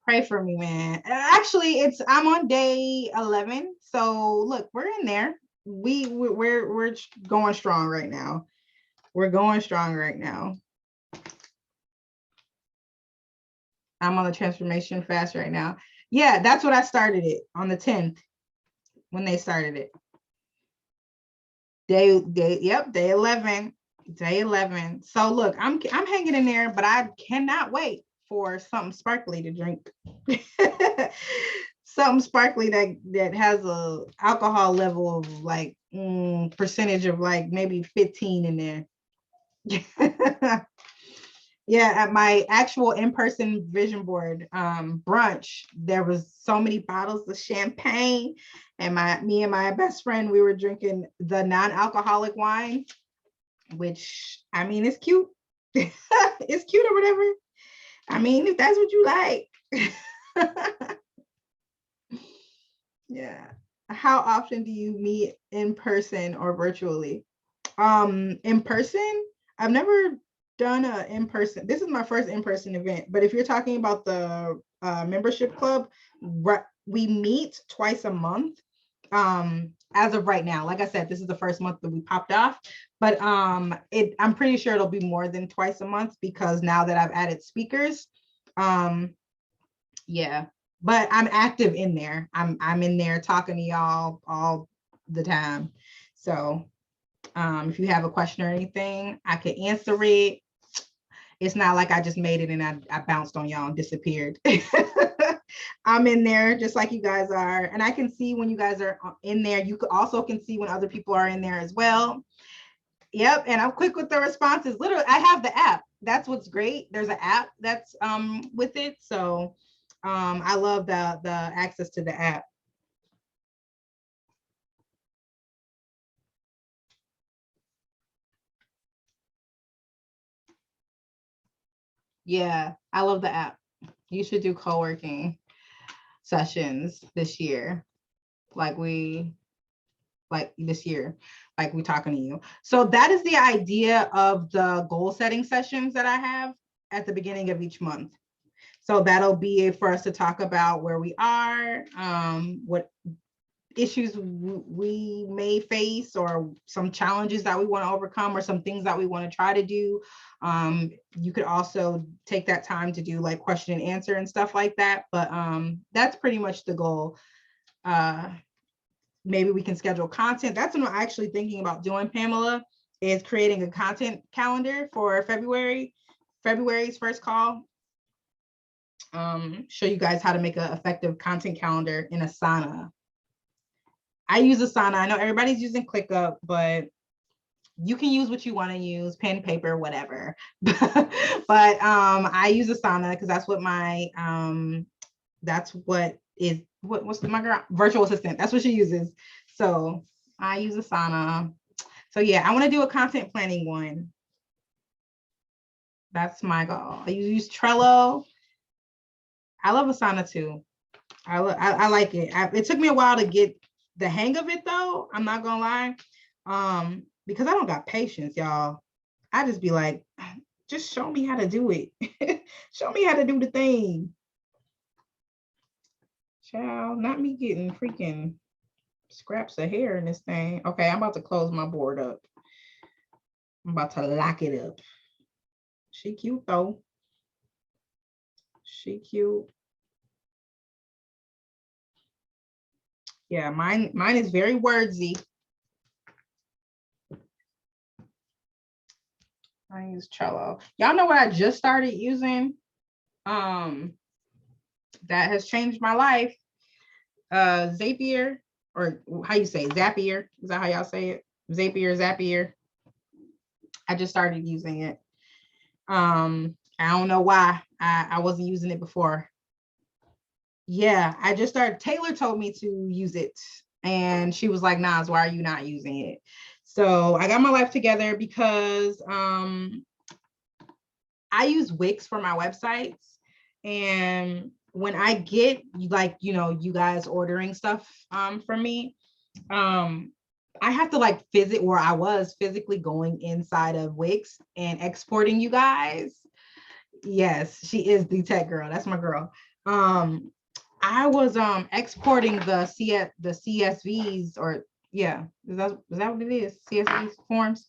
Pray for me, man. Actually, I'm on day 11. So look, we're in there. We're going strong right now. We're going strong right now. I'm on the transformation fast right now. Yeah, that's what I started it on the 10th when they started it. Day 11. Day 11. So look, I'm hanging in there, but I cannot wait for something sparkly to drink. Something sparkly that has a alcohol level of like percentage of like maybe 15 in there. Yeah, at my actual in-person vision board brunch, there was so many bottles of champagne, and me and my best friend, we were drinking the non-alcoholic wine, which I mean, it's cute. It's cute or whatever. I mean, if that's what you like. Yeah. How often do you meet in person or virtually? In person, I've never done a in-person. This is my first in-person event, but if you're talking about the membership club, we meet twice a month. as of right now. Like I said, this is the first month that we popped off, but I'm pretty sure it'll be more than twice a month because now that I've added speakers, yeah. But I'm active in there. I'm in there talking to y'all all the time. So if you have a question or anything, I could answer it. It's not like I just made it and I bounced on y'all and disappeared. I'm in there just like you guys are. And I can see when you guys are in there. You also can see when other people are in there as well. Yep. And I'm quick with the responses. Literally, I have the app. That's what's great. There's an app that's with it. So I love the access to the app. Yeah, I love the app. You should do co-working sessions this year. Like this year, like we talking to you. So that is the idea of the goal setting sessions that I have at the beginning of each month. So that'll be for us to talk about where we are, what issues we may face, or some challenges that we want to overcome, or some things that we want to try to do. You could also take that time to do like question and answer and stuff like that. But that's pretty much the goal. Maybe we can schedule content. That's what I'm actually thinking about doing, Pamela, is creating a content calendar for February's first call. Show you guys how to make an effective content calendar in Asana. I use Asana. I know everybody's using ClickUp, but you can use what you want to use, pen, paper, whatever. But I use Asana because that's what my what's my girl virtual assistant. That's what she uses. So I use Asana. So yeah, I want to do a content planning one. That's my goal. I use Trello. I love Asana too. I like it. It took me a while to get the hang of it though. I'm not gonna lie. Because I don't got patience, y'all. I just be like, just show me how to do it. Show me how to do the thing. Child, not me getting freaking scraps of hair in this thing. Okay, I'm about to close my board up. I'm about to lock it up. She cute though. She cute. Yeah, mine is very wordsy. I use Trello. Y'all know what I just started using? That has changed my life. Zapier, or how you say it? Zapier. Is that how y'all say it? Zapier. I just started using it. I don't know why I wasn't using it before. Yeah, I just started. Taylor told me to use it, and she was like, Nas, why are you not using it? So I got my life together because I use Wix for my websites, and when I get you guys ordering stuff from me, I have to like visit where I was physically going inside of Wix and exporting you guys. Yes, she is the tech girl. That's my girl. I was exporting the CSVs, or yeah, is that what it is? CSV forms,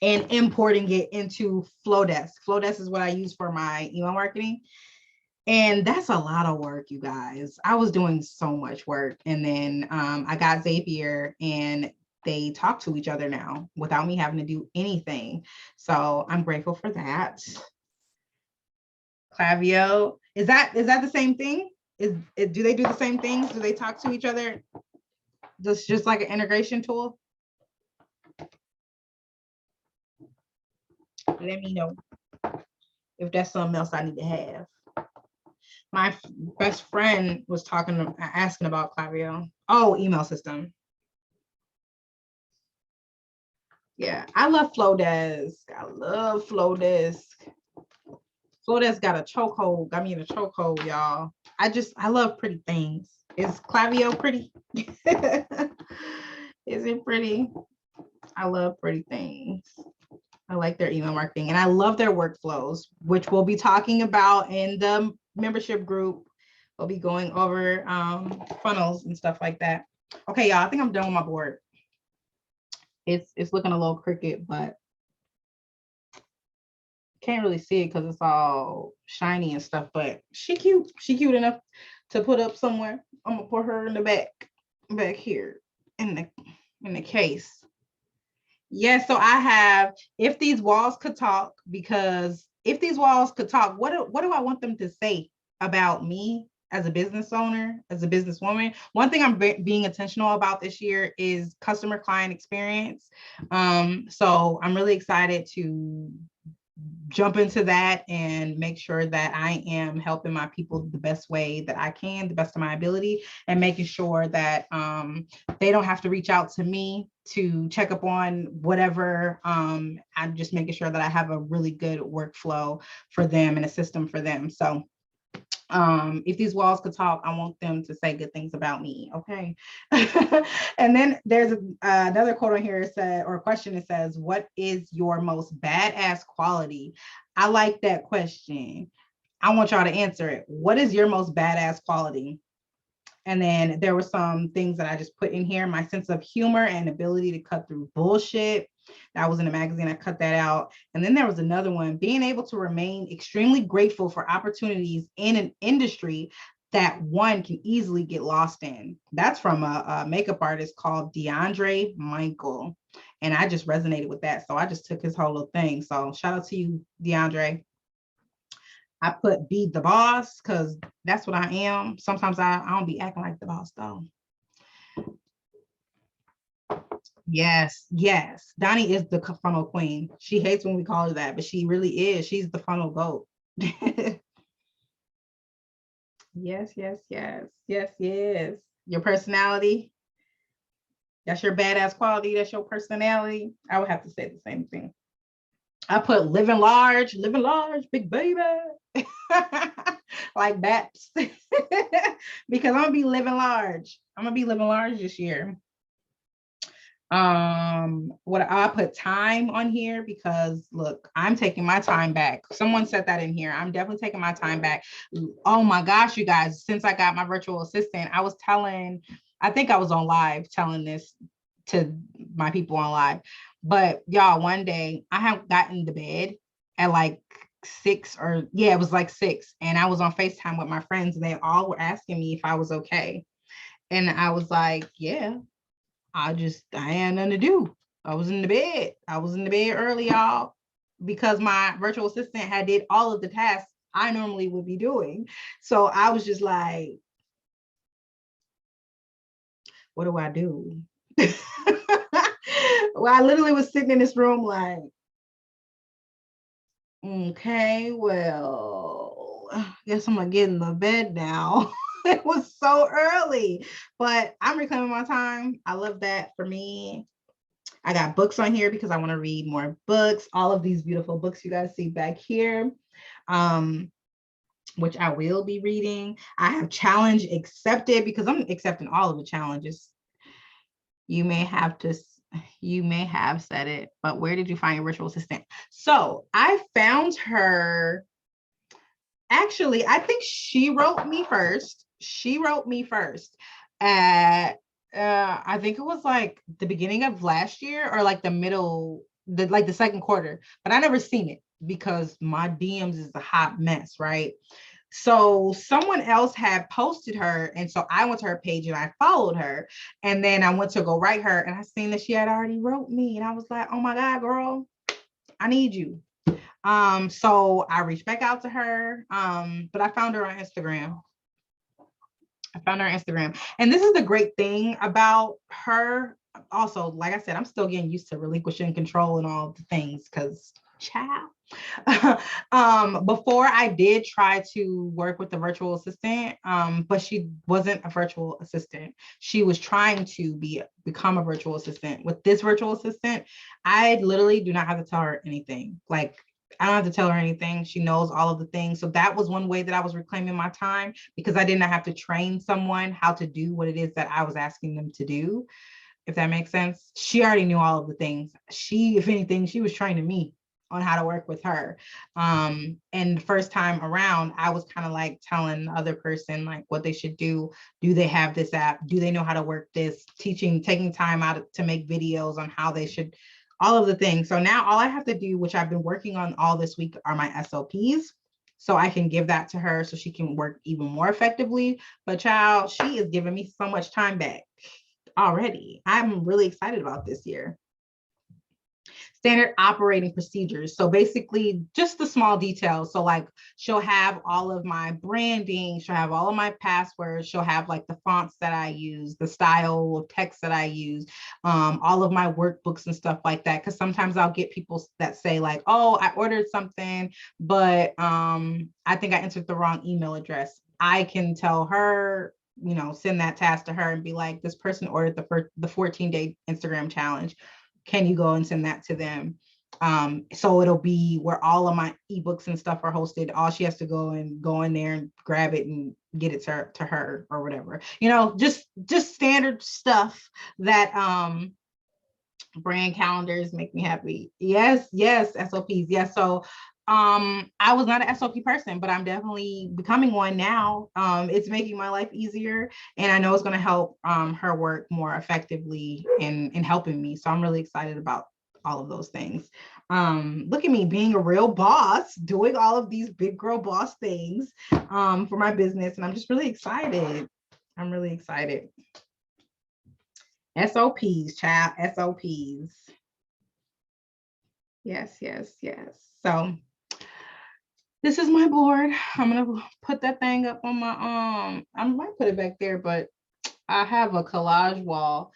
and importing it into Flowdesk. Flowdesk is what I use for my email marketing. And that's a lot of work, you guys. I was doing so much work. And then I got Zapier, and they talk to each other now without me having to do anything. So I'm grateful for that. Klaviyo, is that the same thing? Do they do the same things? Do they talk to each other? Just like an integration tool? Let me know if that's something else I need to have. My best friend was asking about Klaviyo. Oh, email system. Yeah, I love Flowdesk. I love Flowdesk. Flowdesk got a chokehold. Got me in a chokehold, y'all. I love pretty things. Is Klaviyo pretty? Is it pretty? I love pretty things. I like their email marketing, and I love their workflows, which we'll be talking about in the membership group. We'll be going over funnels and stuff like that. Okay, y'all, I think I'm done with my board. It's looking a little crooked, but can't really see it because it's all shiny and stuff, but she cute. She cute enough to put up somewhere. I'm gonna put her in the back here in the case. Yeah, so I have If These Walls Could Talk, because if these walls could talk, what do I want them to say about me as a business owner, as a businesswoman? One thing I'm being intentional about this year is customer client experience. So I'm really excited to jump into that and make sure that I am helping my people the best way that I can, the best of my ability, and making sure that they don't have to reach out to me to check up on whatever. I'm just making sure that I have a really good workflow for them and a system for them. So if these walls could talk, I want them to say good things about me. Okay. And then there's another quote on here said, or a question that says, what is your most badass quality? I like that question. I want y'all to answer it. What is your most badass quality? And then there were some things that I just put in here. My sense of humor and ability to cut through bullshit. That was in a magazine. I cut that out. And then there was another one, being able to remain extremely grateful for opportunities in an industry that one can easily get lost in. That's from a makeup artist called DeAndre Michael. And I just resonated with that. So I just took his whole little thing. So shout out to you, DeAndre. I put be the boss because that's what I am. Sometimes I don't be acting like the boss though. Yes, yes. Donnie is the funnel queen. She hates when we call her that, but she really is. She's the funnel goat. Yes, yes, yes, yes, yes. Your personality. That's your badass quality. That's your personality. I would have to say the same thing. I put living large, big baby. Like Baps. Because I'm gonna be living large. I'm gonna be living large this year. What I put time on here because look, I'm taking my time back. Someone said that in here. I'm definitely taking my time back. Oh my gosh, you guys, since I got my virtual assistant, I think I was on live telling this to my people on live. But y'all, one day I have gotten to bed at like 6 or yeah, it was like 6. And I was on FaceTime with my friends and they all were asking me if I was okay. And I was like, yeah, I had nothing to do. I was in the bed. I was in the bed early, y'all, because my virtual assistant had did all of the tasks I normally would be doing. So I was just like, what do I do? Well, I literally was sitting in this room like, okay, well, I guess I'm gonna get in the bed now. It was so early, but I'm reclaiming my time. I love that for me. I got books on here because I want to read more books. All of these beautiful books you guys see back here, which I will be reading. I have challenge accepted because I'm accepting all of the challenges. You may have said it, but where did you find your virtual assistant? So I found her. Actually, I think she wrote me first. I think it was like the beginning of last year or like the second quarter, but I never seen it because my DMs is a hot mess, right? So someone else had posted her, and so I went to her page and I followed her, and then I went to go write her, and I seen that she had already wrote me, and I was like, oh my God, girl, I need you. So I reached back out to her, but I found her on Instagram. And this is the great thing about her. Also, like I said, I'm still getting used to relinquishing control and all the things because child. Before I did try to work with the virtual assistant, but she wasn't a virtual assistant. She was trying to become a virtual assistant. With this virtual assistant, I literally do not have to tell her anything. Like, I don't have to tell her anything. She knows all of the things. So that was one way that I was reclaiming my time because I did not have to train someone how to do what it is that I was asking them to do. If that makes sense. She already knew all of the things. If anything, she was training me on how to work with her. And the first time around, I was kind of like telling the other person like what they should do. Do they have this app? Do they know how to work this? Taking time out to make videos on how they should, all of the things. So now all I have to do, which I've been working on all this week, are my SOPs. So I can give that to her so she can work even more effectively. But child, she is giving me so much time back already. I'm really excited about this year. Standard operating procedures. So basically just the small details. So like she'll have all of my branding, she'll have all of my passwords, she'll have like the fonts that I use, the style of text that I use, all of my workbooks and stuff like that. Cause sometimes I'll get people that say like, oh, I ordered something, but I think I entered the wrong email address. I can tell her, you know, send that task to her and be like, this person ordered the 14-day Instagram challenge. Can you go and send that to them? So it'll be where all of my ebooks and stuff are hosted. All she has to go in there and grab it and get it to her or whatever. You know, just standard stuff that brand calendars make me happy. Yes, SOPs. Yes. So I was not an SOP person, but I'm definitely becoming one now. It's making my life easier, and I know it's going to help her work more effectively in helping me. So I'm really excited about all of those things. Look at me being a real boss, doing all of these big girl boss things for my business, and I'm just really excited. I'm really excited. SOPs, child, SOPs. Yes. So this is my board. I'm gonna put that thing up on my I might put it back there, but I have a collage wall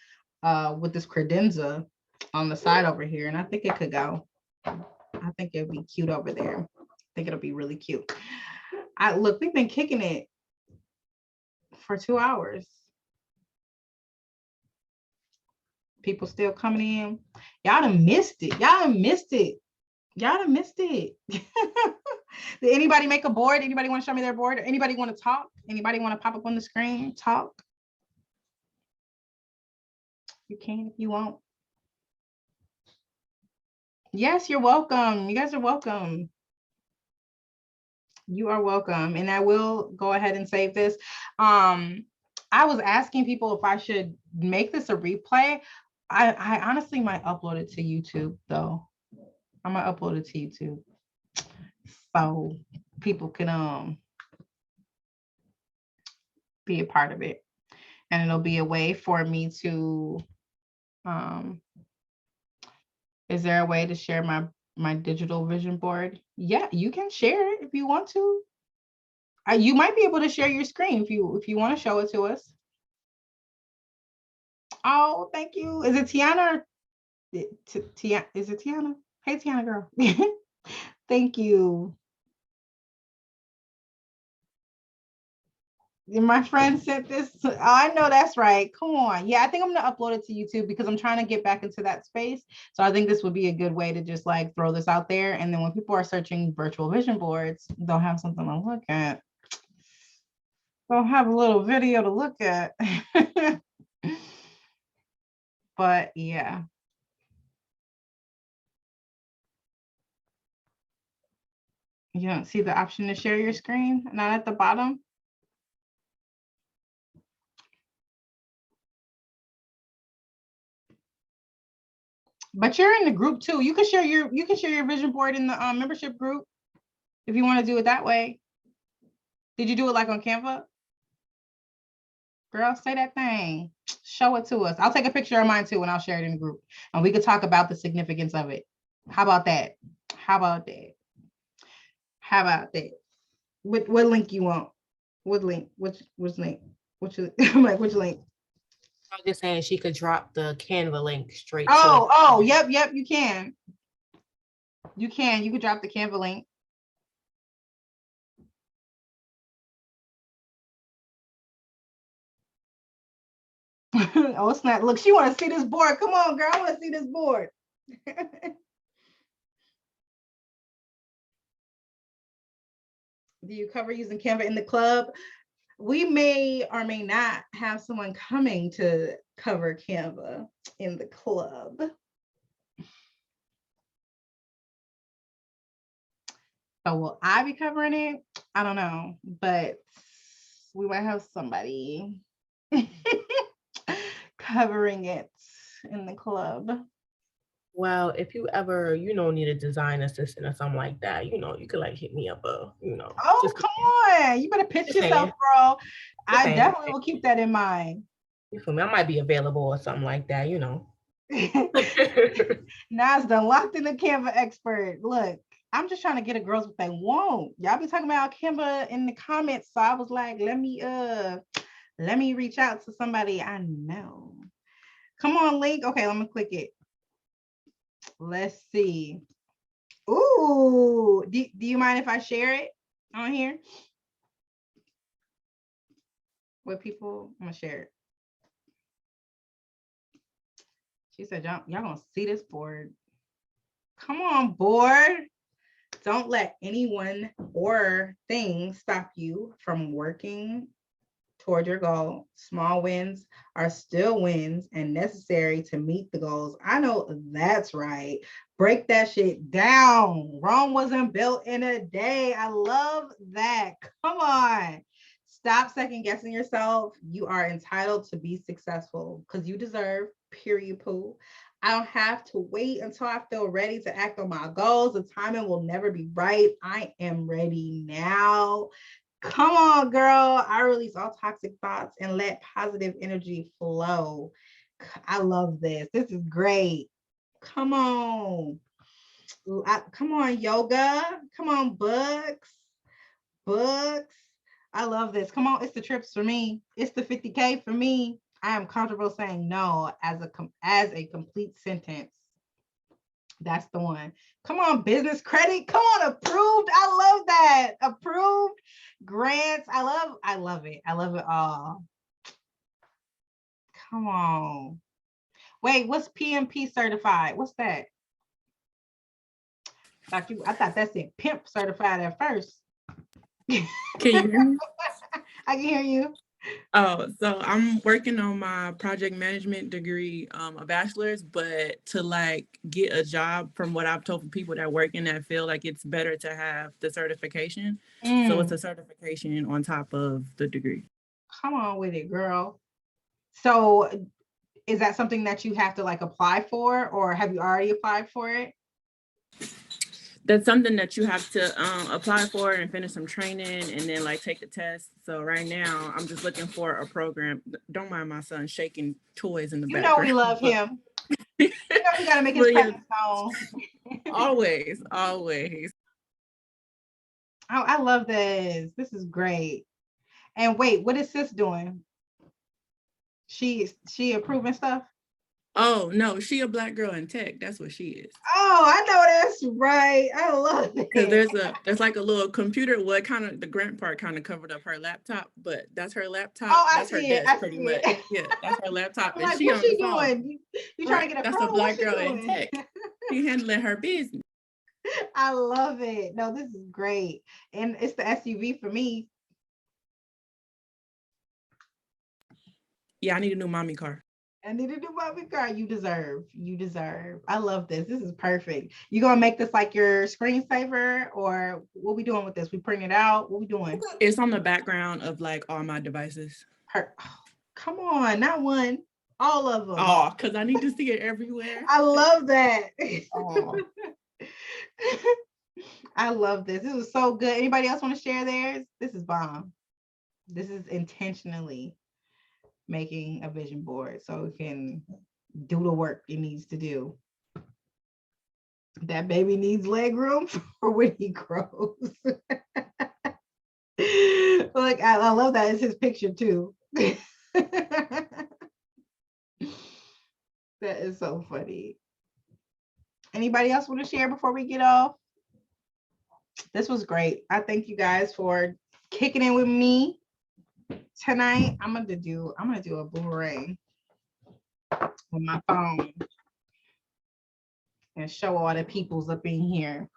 with this credenza on the side over here, and I think it could go. I think it'd be cute over there. I think it'll be really cute. Look, we've been kicking it for 2 hours. People still coming in. Y'all done missed it. Did anybody make a board? Anybody want to show me their board? Or anybody want to talk? Anybody want to pop up on the screen? Talk. You can if you want. Yes, you're welcome. You guys are welcome. You are welcome. And I will go ahead and save this. I was asking people if I should make this a replay. I honestly might upload it to YouTube though. I'm gonna upload it to YouTube so people can be a part of it, and it'll be a way for me to is there a way to share my digital vision board? Yeah, you can share it if you want to. You might be able to share your screen if you want to show it to us. Oh, thank you. Is it Tiana? Is it Tiana? Hey, Tiana girl. Thank you. My friend sent this. Oh, I know that's right. Come on. Yeah, I think I'm gonna upload it to YouTube because I'm trying to get back into that space. So I think this would be a good way to just like throw this out there. And then when people are searching virtual vision boards, they'll have something to look at. They'll have a little video to look at. But yeah. You don't see the option to share your screen? Not at the bottom? But you're in the group too. You can share your vision board in the membership group if you want to do it that way. Did you do it like on Canva? Girl, say that thing. Show it to us. I'll take a picture of mine too and I'll share it in the group. And we could talk about the significance of it. How about that? How about that? How about that? What link you want? What link? Which link? Which like which link? I was just saying she could drop the Canva link straight. Yep, you can. You could drop the Canva link. Oh, snap. Look, she want to see this board. Come on, girl. I want to see this board. Do you cover using Canva in the club? We may or may not have someone coming to cover Canva in the club. So will I be covering it? I don't know, but we might have somebody covering it in the club. Well, if you ever, need a design assistant or something like that, you could like hit me up, Oh, just come on. You better pitch Just yourself, saying. girl. I saying. definitely will keep that in mind. You feel me? I might be available or something like that, Nas done locked in the Canva expert. Look, I'm just trying to get a girls what they want. Y'all be talking about Canva in the comments. So I was like, let me reach out to somebody I know. Come on, link. Okay, let me click it. Let's see. Ooh, do you mind if I share it on here? With people, I'm gonna share it. She said, y'all gonna see this board. Come on, board. Don't let anyone or thing stop you from working toward your goal. Small wins are still wins and necessary to meet the goals. I know that's right. Break that shit down. Rome wasn't built in a day. I love that. Come on. Stop second guessing yourself. You are entitled to be successful because you deserve, period, poo. I don't have to wait until I feel ready to act on my goals. The timing will never be right. I am ready now. Come on, girl. I release all toxic thoughts and let positive energy flow. I love this. This is great. Come on. Come on, yoga. Come on, books. Books. I love this. Come on, it's the trips for me. It's the 50K for me. I am comfortable saying no as a complete sentence. That's the one. Come on, business credit. Come on, approved. I love that. Approved grants. I love it. I love it all. Come on. Wait, what's PMP certified? What's that? I thought that's it. Pimp certified at first. Can you hear me? I can hear you. Oh, so I'm working on my project management degree, a bachelor's, but to like get a job, from what I've told from people that work in that field, like it's better to have the certification. So it's a certification on top of the degree. Come on with it, girl. So is that something that you have to like apply for, or have you already applied for it? That's something that you have to apply for and finish some training and then like take the test. So right now I'm just looking for a program. Don't mind my son shaking toys in the background. You know we love him. You know we gotta make his presence known. Always. Oh, I love this. This is great. And wait, what is sis doing? She approving stuff? Oh no, she a Black girl in tech. That's what she is. Oh, I know that's right. I love it. Because there's like a little computer. Well, the grant part kind of covered up her laptop, but that's her laptop. Oh, that's her desk pretty much. Yeah, that's her laptop. I'm and like, she what's on she the phone. doing? You trying to get a That's call? a Black girl in tech. She handling her business. I love it. No, this is great. And it's the SUV for me. Yeah, I need a new mommy car. I need a new mommy car. You deserve. I love this. This is perfect. You gonna make this like your screensaver, or what we doing with this? We print it out. What we doing? It's on the background of like all my devices. Come on, not one, all of them. Oh, because I need to see it everywhere. I love that. Oh. I love this. This is so good. Anybody else want to share theirs? This is bomb. This is intentionally making a vision board so it can do the work it needs to do. That baby needs leg room for when he grows. Look, I love that. It's his picture too. That is so funny. Anybody else want to share before we get off? This was great. I thank you guys for kicking in with me tonight. I'm gonna do a boomerang with my phone and show all the peoples up in here.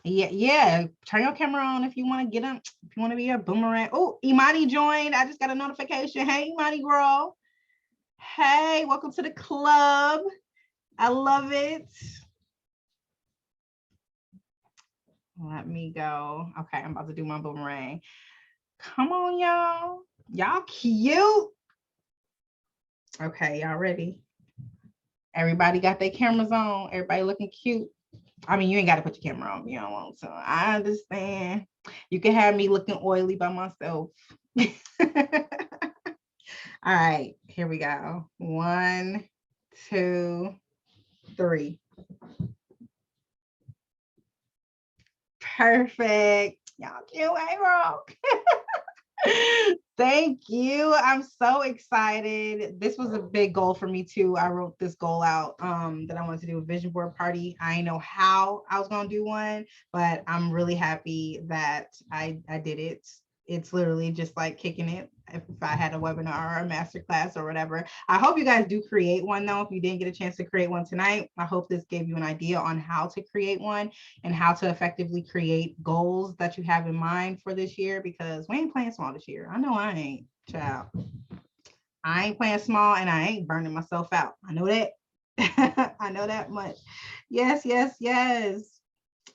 Yeah. Turn your camera on if you want to get them. If you want to be a boomerang. Oh, Imani joined. I just got a notification. Hey, Imani girl. Hey, welcome to the club. I love it. Let me go. Okay, I'm about to do my boomerang. Come on, y'all. Y'all cute. Okay, y'all ready? Everybody got their cameras on. Everybody looking cute. I mean, you ain't got to put your camera on if you don't want to. I understand. You can have me looking oily by myself. All right, here we go. 1, 2, 3. Perfect. Y'all cute, ain't wrong. Thank you. I'm so excited. This was a big goal for me too. I wrote this goal out that I wanted to do a vision board party. I didn't know how I was going to do one, but I'm really happy that I did it. It's literally just like kicking it if I had a webinar or a masterclass or whatever. I hope you guys do create one though. If you didn't get a chance to create one tonight, I hope this gave you an idea on how to create one and how to effectively create goals that you have in mind for this year, because we ain't playing small this year. I know I ain't, child. I ain't playing small and I ain't burning myself out. I know that. I know that much. Yes, yes, yes.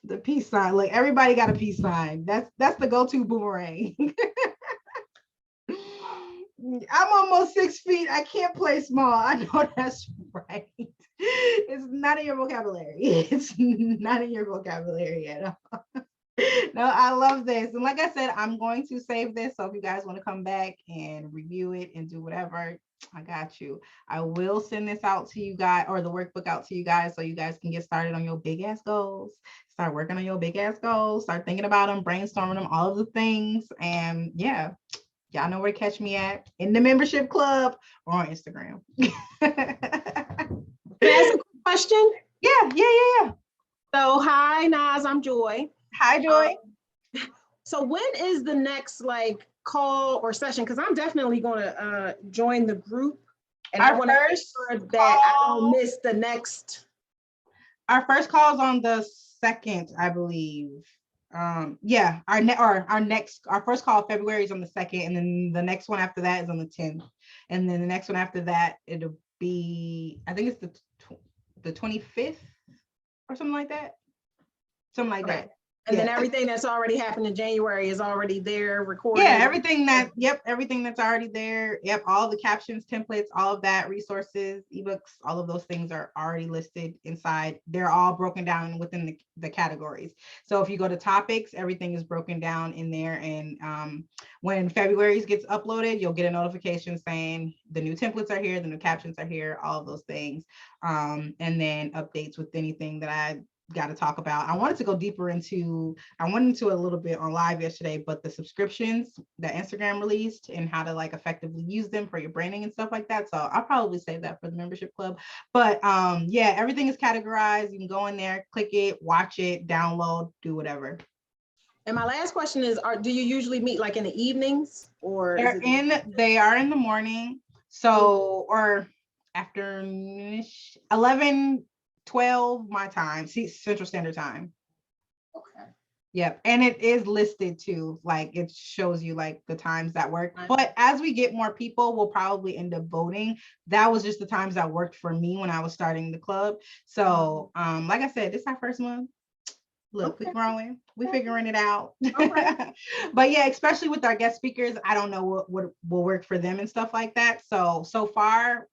The peace sign. Look, everybody got a peace sign. That's the go-to boomerang. I'm almost 6 feet. I can't play small. I know that's right. It's not in your vocabulary. It's not in your vocabulary at all. No, I love this. And like I said, I'm going to save this. So if you guys want to come back and review it and do whatever, I got you. I will send this out to you guys, or the workbook out to you guys, so you guys can get started on your big ass goals. Start working on your big ass goals. Start thinking about them, brainstorming them, all of the things. And yeah, y'all know where to catch me at, in the membership club or on Instagram. Can I ask a quick question? Yeah. So, hi, Naz, I'm Joy. Hi, Joy. So when is the next like call or session? Because I'm definitely going to join the group, and I want to make sure that I don't miss the next. Our first call is on the 2nd, I believe. Yeah, our first call of February is on the 2nd, and then the next one after that is on the 10th, and then the next one after that it'll be, I think it's the 25th or something like that. Something like that. And then everything that's already happened in January is already there, recorded. Yeah, everything that's already there. Yep, all the captions, templates, all of that, resources, ebooks, all of those things are already listed inside. They're all broken down within the categories. So if you go to topics, everything is broken down in there. And when February's gets uploaded, you'll get a notification saying the new templates are here, the new captions are here, all of those things. And then updates with anything that I got to talk about. I wanted to go deeper into, I went into a little bit on live yesterday, but the subscriptions that Instagram released and how to like effectively use them for your branding and stuff like that. So I'll probably save that for the membership club. But yeah, everything is categorized. You can go in there, click it, watch it, download, do whatever. And my last question is, do you usually meet like in the evenings, or they are in the morning. So, or after 11-12 my time, Central Standard Time. Okay. Yep. And it is listed too, like it shows you like the times that work. But as we get more people, we'll probably end up voting. That was just the times that worked for me when I was starting the club. So like I said, this is our first month. Look, we're growing, we're figuring it out. Okay. But yeah, especially with our guest speakers, I don't know what will work for them and stuff like that. So far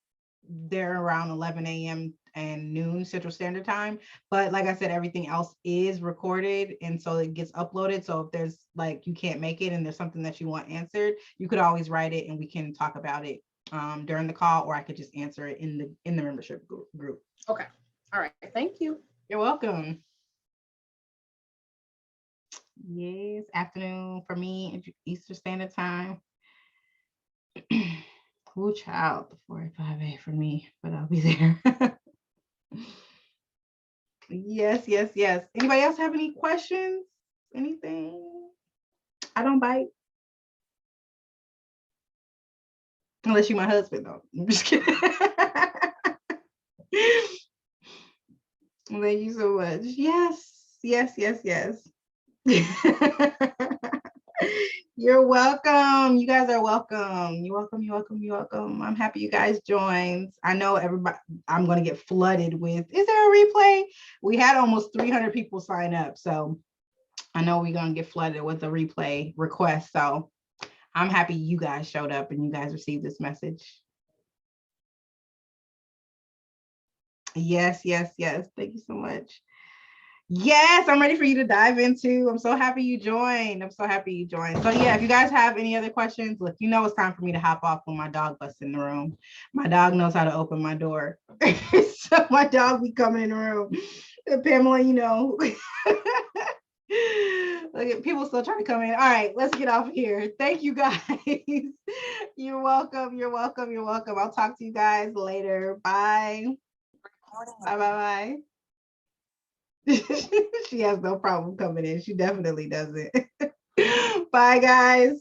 they're around 11 a.m. and noon Central Standard Time. But like I said, everything else is recorded. And so it gets uploaded. So if there's like, you can't make it and there's something that you want answered, you could always write it and we can talk about it during the call, or I could just answer it in the membership group. Okay. All right. Thank you. You're welcome. Yes, afternoon for me, Eastern Standard Time. Cool child, the 4:45 for me, but I'll be there. Yes. Anybody else have any questions? Anything? I don't bite. Unless you're my husband, though. I'm just kidding. Thank you so much. Yes. You're welcome. You guys are welcome. You're welcome. I'm happy you guys joined. I know everybody, I'm going to get flooded with, is there a replay? We had almost 300 people sign up. So I know we're gonna get flooded with a replay request. So I'm happy you guys showed up and you guys received this message. Yes, yes, yes. Thank you so much. Yes, I'm ready for you to dive into. I'm so happy you joined. I'm so happy you joined. So yeah, if you guys have any other questions, look, you know it's time for me to hop off when my dog busts in the room. My dog knows how to open my door. So my dog be coming in the room. And Pamela, you know. Look at people still trying to come in. All right, let's get off here. Thank you guys. You're welcome. You're welcome. You're welcome. I'll talk to you guys later. Bye. Bye. Bye. Bye. She has no problem coming in. She definitely doesn't. Bye, guys.